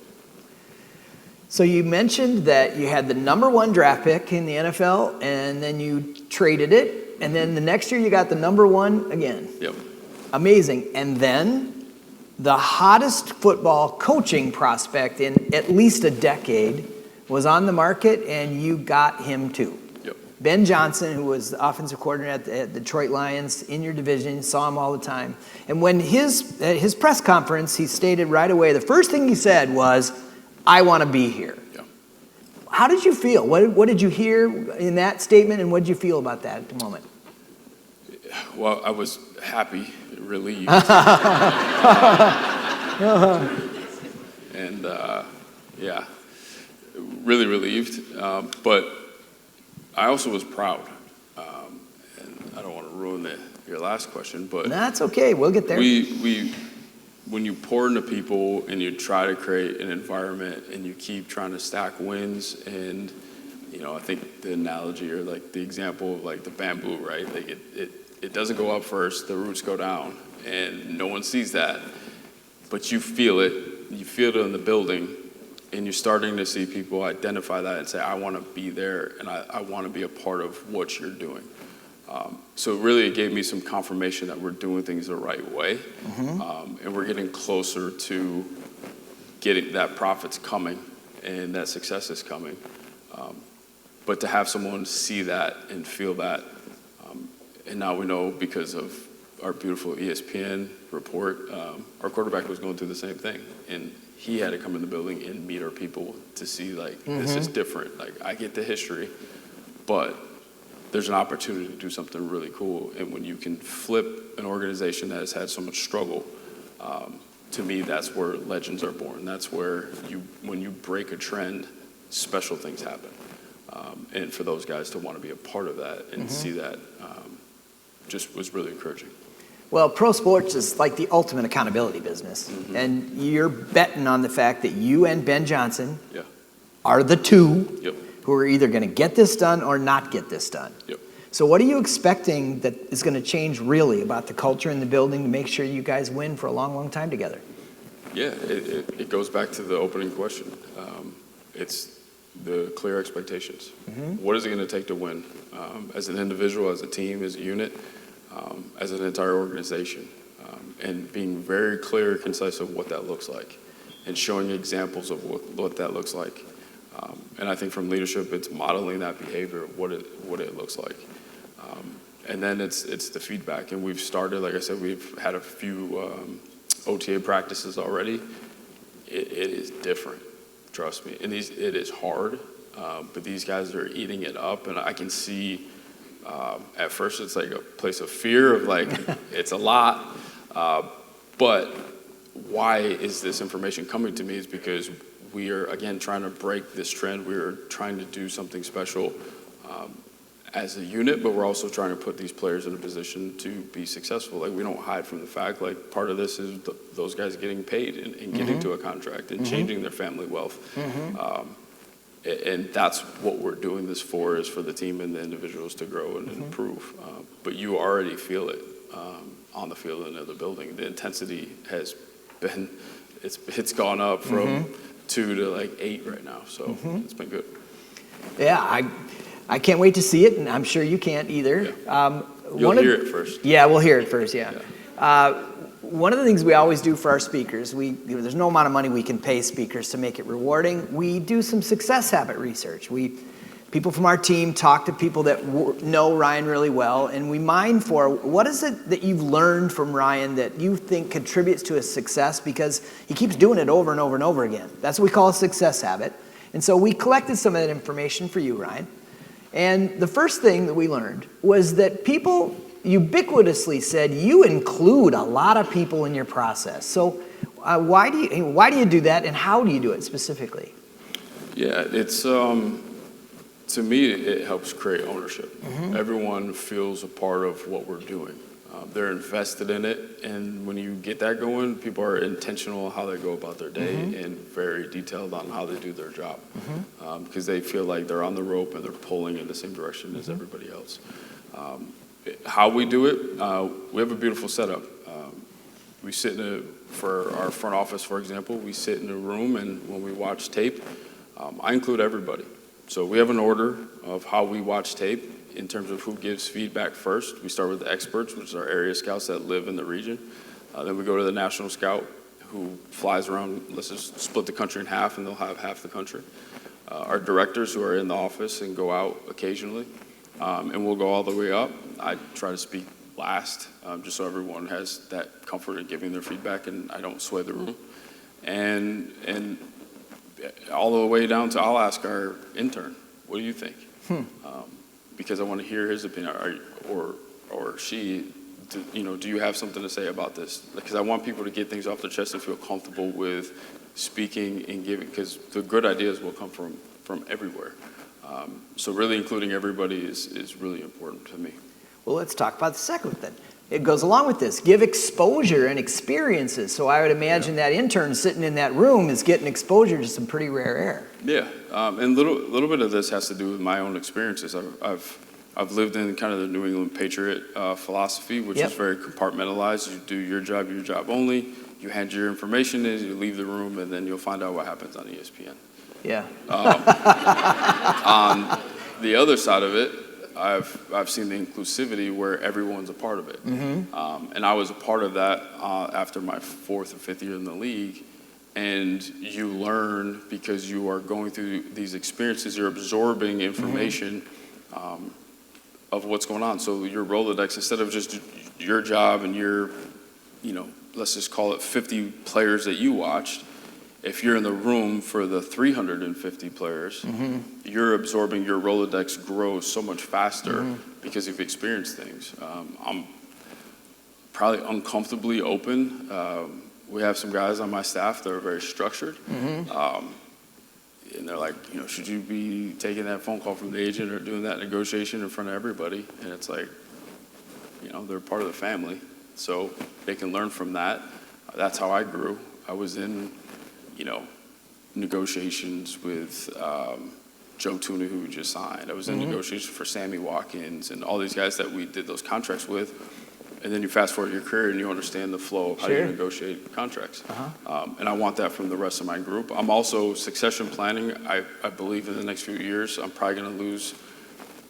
So you mentioned that you had the #1 draft pick in the NFL, and then you traded it, and then the next year you got the #1 again. Yep. Amazing. And then the hottest football coaching prospect in at least a decade was on the market, and you got him too. Yep. Ben Johnson, who was the offensive coordinator at the Detroit Lions in your division, saw him all the time. And when at his press conference, he stated right away, the first thing he said was, I want to be here. Yeah. How did you feel? What did you hear in that statement, and what did you feel about that at the moment? Well, I was happy, relieved. And really relieved. But I also was proud, and I don't want to ruin your last question, but That's okay. We'll get there. when you pour into people and you try to create an environment and you keep trying to stack wins, and I think the analogy or like the example of like the bamboo, right? Like it doesn't go up first, the roots go down, and no one sees that, but you feel it in the building, and you're starting to see people identify that and say, I want to be there, and I want to be a part of what you're doing. So really it gave me some confirmation that we're doing things the right way, and we're getting closer to getting that profit's coming and that success is coming. But to have someone see that and feel that, and now we know because of our beautiful ESPN report, our quarterback was going through the same thing, and he had to come in the building and meet our people to see like, this is different. Like, I get the history, but there's an opportunity to do something really cool. And when you can flip an organization that has had so much struggle, to me, that's where legends are born. That's where when you break a trend, special things happen. And for those guys to want to be a part of that and see that just was really encouraging. Well, pro sports is like the ultimate accountability business. And you're betting on the fact that you and Ben Johnson are the two who are either going to get this done or not get this done. So what are you expecting that is going to change really about the culture in the building to make sure you guys win for a long, long time together? Yeah, it goes back to the opening question. It's the clear expectations. What is it going to take to win? As an individual, as a team, as a unit, as an entire organization. And being very clear and concise of what that looks like and showing examples of what that looks like. And I think from leadership, it's modeling that behavior, what it looks like. And then it's the feedback. And we've started, like I said, we've had a few OTA practices already. It is different, trust me. And it is hard, but these guys are eating it up. And I can see, at first it's like a place of fear of like, it's a lot. But why is this information coming to me is because we are, again, trying to break this trend. We are trying to do something special as a unit, but we're also trying to put these players in a position to be successful. Like, we don't hide from the fact, like, part of this is those guys getting paid and getting to a contract and changing their family wealth. And that's what we're doing this for, is for the team and the individuals to grow and improve. But you already feel it on the field and in the building. The intensity has been, it's gone up from 2 to like 8 right now. So it's been good. Yeah, I can't wait to see it, and I'm sure you can't either. You'll hear it first. Yeah, we'll hear it first, yeah. One of the things we always do for our speakers, there's no amount of money we can pay speakers to make it rewarding. We do some success habit research. People from our team talk to people that know Ryan really well, and we mine for what is it that you've learned from Ryan that you think contributes to his success, because he keeps doing it over and over and over again. That's what we call a success habit. And so we collected some of that information for you, Ryan. And the first thing that we learned was that people ubiquitously said you include a lot of people in your process. So why do you do that, and how do you do it specifically? Yeah, it's to me it helps create ownership. Everyone feels a part of what we're doing. They're invested in it, and when you get that going, people are intentional how they go about their day and very detailed on how they do their job, because they feel like they're on the rope and they're pulling in the same direction as everybody else. How we do it, we have a beautiful setup. We sit for our front office, for example, we sit in a room, and when we watch tape, I include everybody. So we have an order of how we watch tape in terms of who gives feedback first. We start with the experts, which is our area scouts that live in the region. Then we go to the national scout, who flies around, let's just split the country in half, and they'll have half the country. Our directors, who are in the office and go out occasionally, and we'll go all the way up. I try to speak last, just so everyone has that comfort in giving their feedback, and I don't sway the room. And all the way down to, I'll ask our intern, what do you think? Because I want to hear his opinion, or she, do you have something to say about this? Because I want people to get things off their chest and feel comfortable with speaking and giving, because the good ideas will come from everywhere. So really including everybody is really important to me. Well, let's talk about the second then. It goes along with this. Give exposure and experiences. So I would imagine that intern sitting in that room is getting exposure to some pretty rare air. Yeah, and little bit of this has to do with my own experiences. I've lived in kind of the New England Patriot philosophy, which is very compartmentalized. You do your job only. You hand your information in, you leave the room, and then you'll find out what happens on ESPN. Yeah. On the other side of it, I've seen the inclusivity where everyone's a part of it. And I was a part of that after my 4th or 5th year in the league. And you learn because you are going through these experiences, you're absorbing information of what's going on. So your Rolodex, instead of just your job and your, let's just call it 50 players that you watched, if you're in the room for the 350 players, you're absorbing, your Rolodex grows so much faster because you've experienced things. I'm probably uncomfortably open. We have some guys on my staff that are very structured. And they're like, should you be taking that phone call from the agent or doing that negotiation in front of everybody? And it's like, they're part of the family. So they can learn from that. That's how I grew. I was in, negotiations with Joe Tuna, who we just signed. I was in negotiations for Sammy Watkins and all these guys that we did those contracts with. And then you fast forward your career and you understand the flow of how you negotiate contracts. And I want that from the rest of my group. I'm also succession planning. I believe in the next few years, I'm probably going to lose,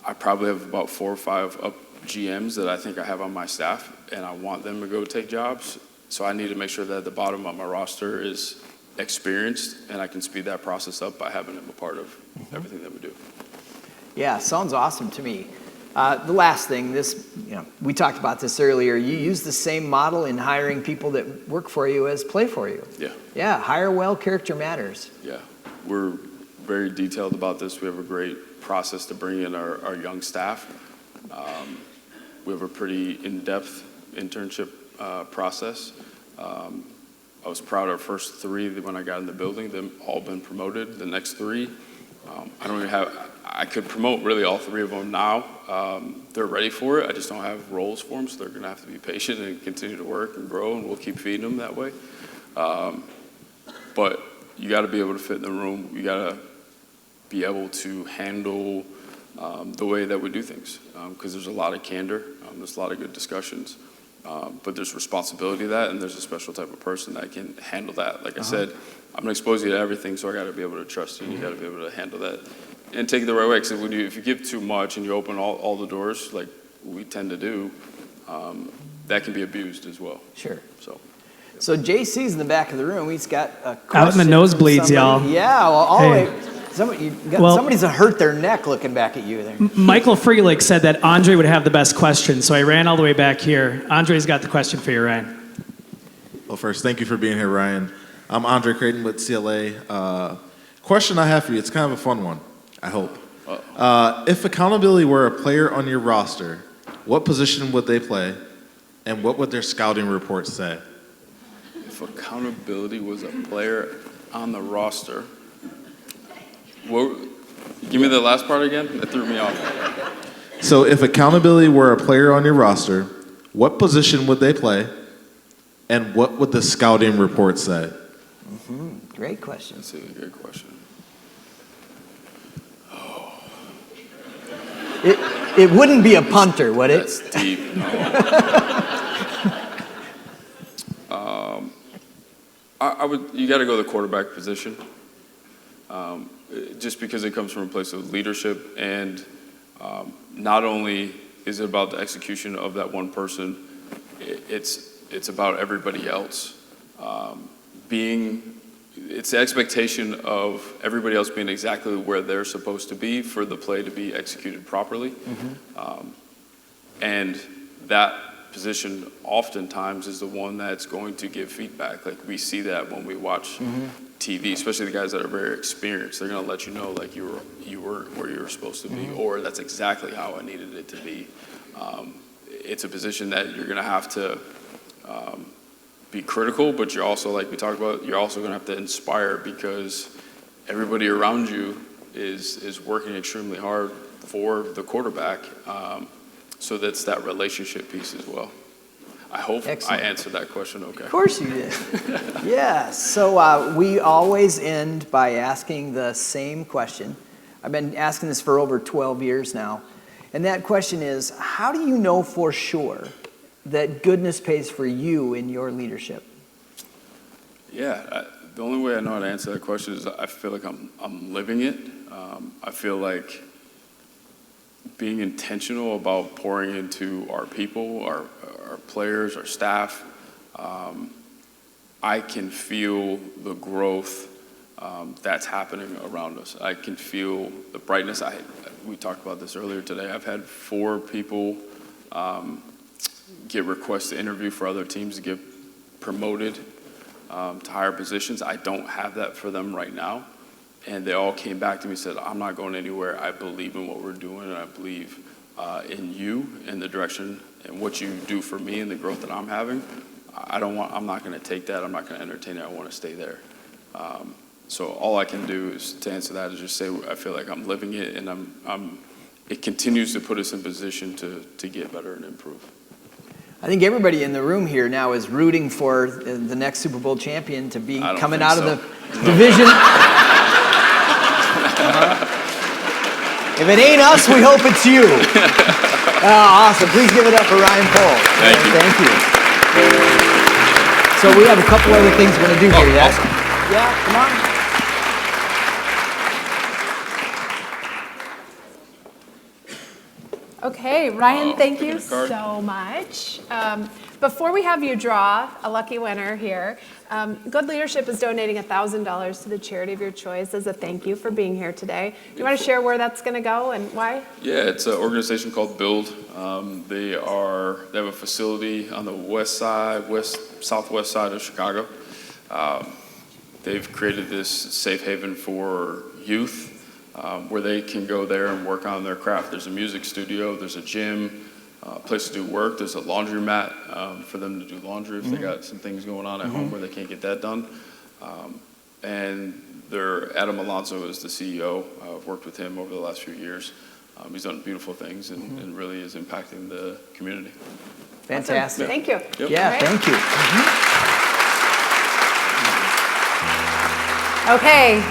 I probably have about 4 or 5 up GMs that I think I have on my staff, and I want them to go take jobs. So I need to make sure that the bottom of my roster is experienced, and I can speed that process up by having them a part of everything that we do. Yeah, sounds awesome to me. The last thing, we talked about this earlier. You use the same model in hiring people that work for you as play for you. Yeah. Yeah, hire well, character matters. Yeah, we're very detailed about this. We have a great process to bring in our young staff. We have a pretty in-depth internship process. I was proud of our first 3 when I got in the building. They've all been promoted. The next 3, I could promote really all 3 of them now. They're ready for it. I just don't have roles for them, so they're going to have to be patient and continue to work and grow, and we'll keep feeding them that way. But you got to be able to fit in the room. You got to be able to handle the way that we do things, because there's a lot of candor. There's a lot of good discussions. But there's responsibility to that, and there's a special type of person that can handle that. Like I said, I'm going to expose you to everything, so I got to be able to trust you, and you got to be able to handle that and take it the right way. Because if you give too much and you open all the doors, like we tend to do, that can be abused as well. Sure. So JC's in the back of the room. He's got a question. Out in the nosebleeds, y'all. Yeah, well, somebody's hurt their neck looking back at you there. Michael Freelick said that Andre would have the best question, so I ran all the way back here. Andre's got the question for you, Ryan. Well, first, thank you for being here, Ryan. I'm Andre Creighton with CLA. Question I have for you, it's kind of a fun one, I hope. If accountability were a player on your roster, what position would they play, and what would their scouting reports say? If accountability was a player on the roster, give me the last part again. It threw me off. So if accountability were a player on your roster, what position would they play, and what would the scouting report say? Great question. That's a good question. It wouldn't be a punter, would it? That's deep. No. You got to go the quarterback position. Just because it comes from a place of leadership, and not only is it about the execution of that one person, it's about everybody else. It's the expectation of everybody else being exactly where they're supposed to be for the play to be executed properly. And that position oftentimes is the one that's going to give feedback. Like we see that when we watch TV, especially the guys that are very experienced. They're going to let you know like you weren't where you were supposed to be, or that's exactly how I needed it to be. It's a position that you're going to have to be critical, but you're also, like we talked about, you're also going to have to inspire, because everybody around you is working extremely hard for the quarterback. So that's that relationship piece as well. I hope Excellent. I answered that question okay. Of course you did. Yeah, so we always end by asking the same question. I've been asking this for over 12 years now. And that question is, how do you know for sure that goodness pays for you in your leadership? Yeah, the only way I know how to answer that question is I feel like I'm living it. I feel like being intentional about pouring into our people, our players, our staff, I can feel the growth that's happening around us. I can feel the brightness. We talked about this earlier today. I've had 4 people get requests to interview for other teams to get promoted to higher positions. I don't have that for them right now. And they all came back to me and said, I'm not going anywhere. I believe in what we're doing, and I believe in you and the direction and what you do for me and the growth that I'm having. I'm not going to take that. I'm not going to entertain it. I want to stay there. So all I can do is to answer that is just say I feel like I'm living it, and it continues to put us in position to get better and improve. I think everybody in the room here now is rooting for the next Super Bowl champion to be coming out of the division. If it ain't us, we hope it's you. Awesome. Please give it up for Ryan Pohl. Thank you. Thank you. So we have a couple other things we're going to do here. Awesome. Yeah, come on. Okay, Ryan, thank you picking a card. so much. Before we have you draw a lucky winner here, Good Leadership is donating $1,000 to the charity of your choice as a thank you for being here today. Do you want to share where that's going to go and why? Yeah, it's an organization called Build. They have a facility on the southwest side of Chicago. They've created this safe haven for youth where they can go there and work on their craft. There's a music studio, there's a gym, a place to do work, there's a laundromat for them to do laundry if they got some things going on at home where they can't get that done. And Adam Alonso is the CEO. I've worked with him over the last few years. He's done beautiful things and really is impacting the community. Fantastic. Awesome. Thank you. Yep. Yeah, All right. thank you. Okay.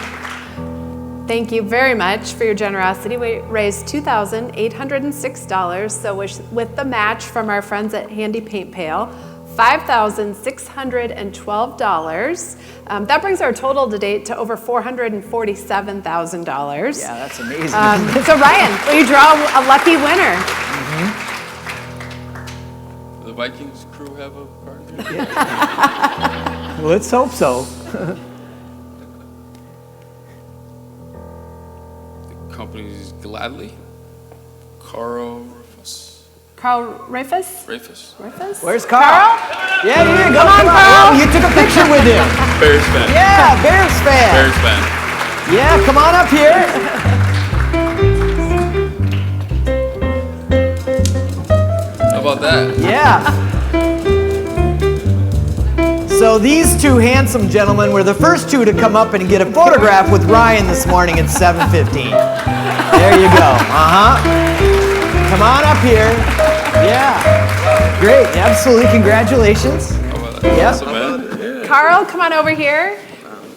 Thank you very much for your generosity. We raised $2,806, so with the match from our friends at Handy Paint Pail, $5,612. That brings our total to date to over $447,000. Yeah, that's amazing. So Ryan, will you draw a lucky winner? Does the Vikings crew have a card? Let's hope so. Companies Gladly. Carl Carl Rafus? Rafus. Rafus? Where's Carl? Yeah, here you go. Come on, Carl. Oh, you took a picture with him. Bears fan. Yeah, Bears fan. Bears fan. Yeah, come on up here. How about that? Yeah. So these two handsome gentlemen were the first two to come up and get a photograph with Ryan this morning at 7:15. There you go. Come on up here. Yeah. Great. Absolutely. Congratulations. How about that? Yep. Awesome, man. Yeah. Carl, come on over here.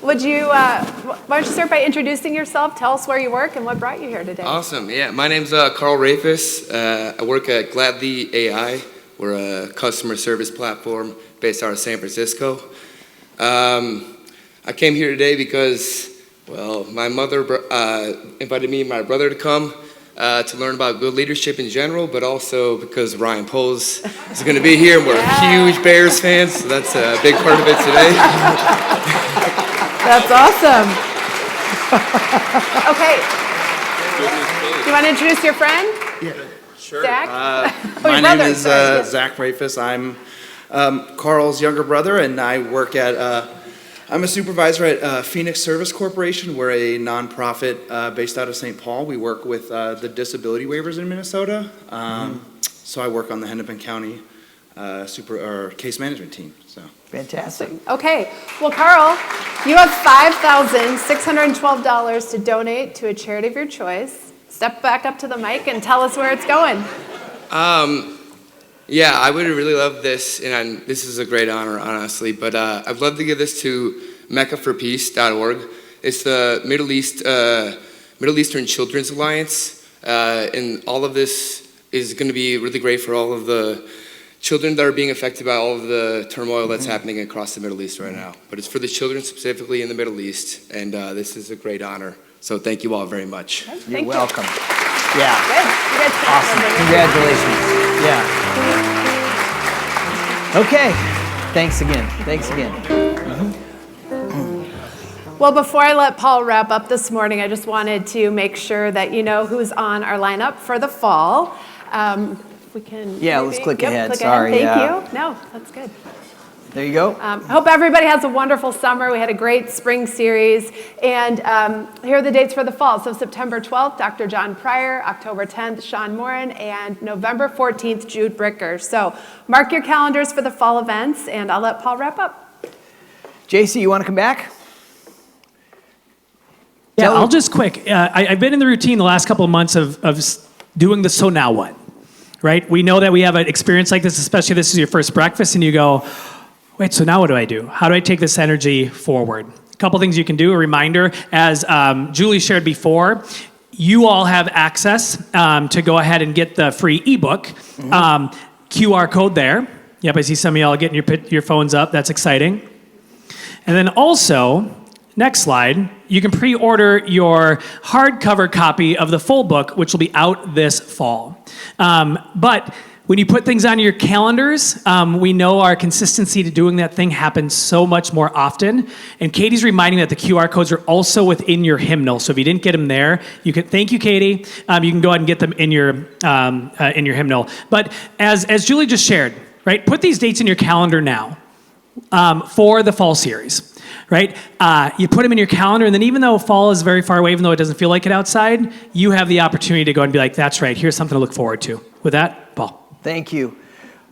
Would you, why don't you start by introducing yourself? Tell us where you work and what brought you here today. Awesome. Yeah, my name's Carl Rafus. I work at Gladly AI. We're a customer service platform based out of San Francisco. I came here today because, well, my mother invited me and my brother to come to learn about good leadership in general, but also because Ryan Poles is going to be here, and we're huge Bears fans, so that's a big part of it today. That's awesome. Okay. You want to introduce your friend? Yeah, sure. Zach? My brother, name is sorry, yes. Zach Rafus. I'm Carl's younger brother, and I work at, I'm a supervisor at Phoenix Service Corporation. We're a nonprofit based out of St. Paul. We work with the disability waivers in Minnesota. So I work on the Hennepin County case management team. So Fantastic. Okay, well, Carl, you have $5,612 to donate to a charity of your choice. Step back up to the mic and tell us where it's going. Yeah, I would really love this, and this is a great honor, honestly, but I'd love to give this to meccaforpeace.org. It's the Middle Eastern Children's Alliance, and all of this is going to be really great for all of the children that are being affected by all of the turmoil that's happening across the Middle East right now. But it's for the children specifically in the Middle East, and this is a great honor. So thank you all very much. You're welcome. Yeah. Good. You guys can Awesome. Congratulations. Yeah. Okay. Thanks again. Well, before I let Paul wrap up this morning, I just wanted to make sure that you know who's on our lineup for the fall. If we can. Yeah, let's click ahead. Click Sorry. Thank yeah. you. No, that's good. There you go. I hope everybody has a wonderful summer. We had a great spring series. And here are the dates for the fall. So September 12th, Dr. John Pryor, October 10th, Sean Morin, and November 14th, Jude Bricker. So mark your calendars for the fall events, and I'll let Paul wrap up. JC, you want to come back? Yeah, I'll just quick. I've been in the routine the last couple of months of doing the so now what, right? We know that we have an experience like this, especially this is your first breakfast, and you go, wait, so now what do I do? How do I take this energy forward? A couple things you can do. A reminder, as Julie shared before, you all have access to go ahead and get the free ebook. QR code there. Yep, I see some of y'all getting your phones up. That's exciting. And then also, next slide, you can pre-order your hardcover copy of the full book, which will be out this fall. But when you put things on your calendars, we know our consistency to doing that thing happens so much more often. And Katie's reminding that the QR codes are also within your hymnal. So if you didn't get them there, you can. Thank you, Katie. You can go ahead and get them in your hymnal. But as Julie just shared, right? Put these dates in your calendar now for the fall series. Right? You put them in your calendar, and then even though fall is very far away, even though it doesn't feel like it outside, you have the opportunity to go and be like, that's right, here's something to look forward to. With that, Paul. Thank you.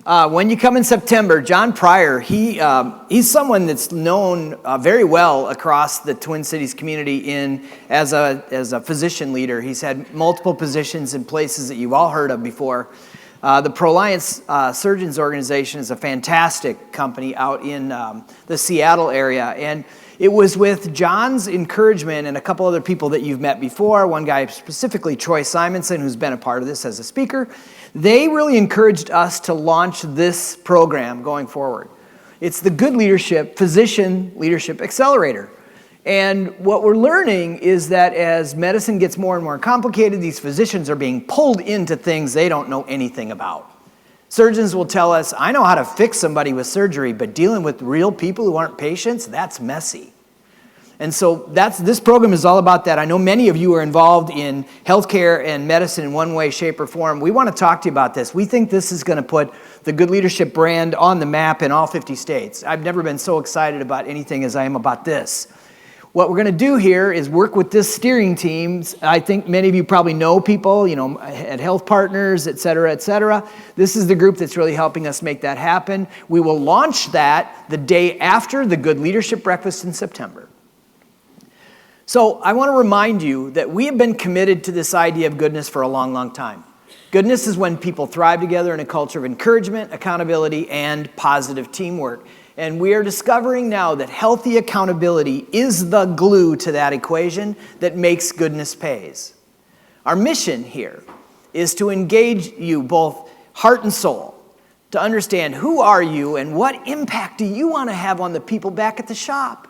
When you come in September, John Pryor, he's someone that's known very well across the Twin Cities community as a physician leader. He's had multiple positions in places that you've all heard of before. The Proliance Surgeons Organization is a fantastic company out in the Seattle area. And it was with John's encouragement and a couple other people that you've met before, one guy specifically, Troy Simonson, who's been a part of this as a speaker. They really encouraged us to launch this program going forward. It's the Good Leadership Physician Leadership Accelerator. And what we're learning is that as medicine gets more and more complicated, these physicians are being pulled into things they don't know anything about. Surgeons will tell us, I know how to fix somebody with surgery, but dealing with real people who aren't patients, that's messy. And so this program is all about that. I know many of you are involved in healthcare and medicine in one way, shape, or form. We want to talk to you about this. We think this is going to put the Good Leadership brand on the map in all 50 states. I've never been so excited about anything as I am about this. What we're going to do here is work with this steering team. I think many of you probably know people, at Health Partners, et cetera, et cetera. This is the group that's really helping us make that happen. We will launch that the day after the Good Leadership Breakfast in September. So I want to remind you that we have been committed to this idea of goodness for a long, long time. Goodness is when people thrive together in a culture of encouragement, accountability, and positive teamwork. And we are discovering now that healthy accountability is the glue to that equation that makes goodness pays. Our mission here is to engage you both heart and soul, to understand who are you and what impact do you want to have on the people back at the shop.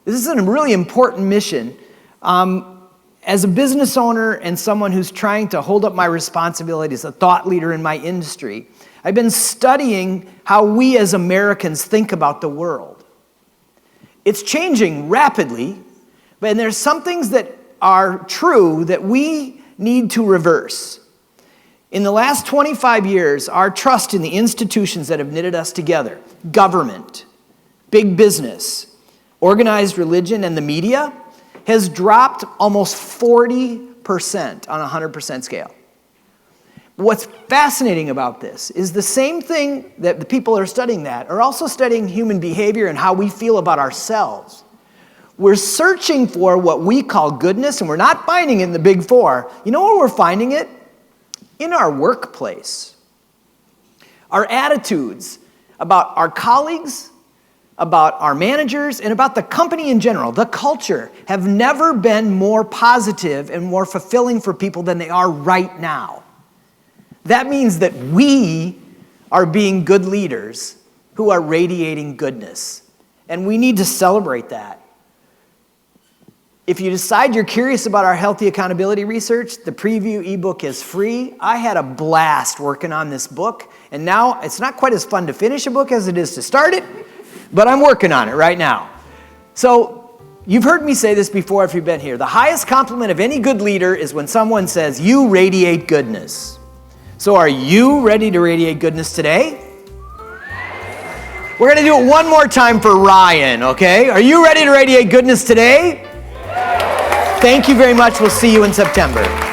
This is a really important mission. As a business owner and someone who's trying to hold up my responsibility as a thought leader in my industry, I've been studying how we as Americans think about the world. It's changing rapidly, but there's some things that are true that we need to reverse. In the last 25 years, our trust in the institutions that have knitted us together, government, big business, organized religion, and the media, has dropped almost 40% on a 100% scale. what's fascinating about this is the same thing that the people that are studying that are also studying human behavior and how we feel about ourselves. We're searching for what we call goodness, and we're not finding it in the big four. You know where we're finding it? In our workplace. Our attitudes about our colleagues, about our managers, and about the company in general, the culture, have never been more positive and more fulfilling for people than they are right now. That means that we are being good leaders who are radiating goodness. And we need to celebrate that. If you decide you're curious about our healthy accountability research, the preview ebook is free. I had a blast working on this book, and now it's not quite as fun to finish a book as it is to start it, but I'm working on it right now. So you've heard me say this before if you've been here. The highest compliment of any good leader is when someone says, "You radiate goodness." So are you ready to radiate goodness today? We're going to do it one more time for Ryan, okay? Are you ready to radiate goodness today? Thank you very much. We'll see you in September.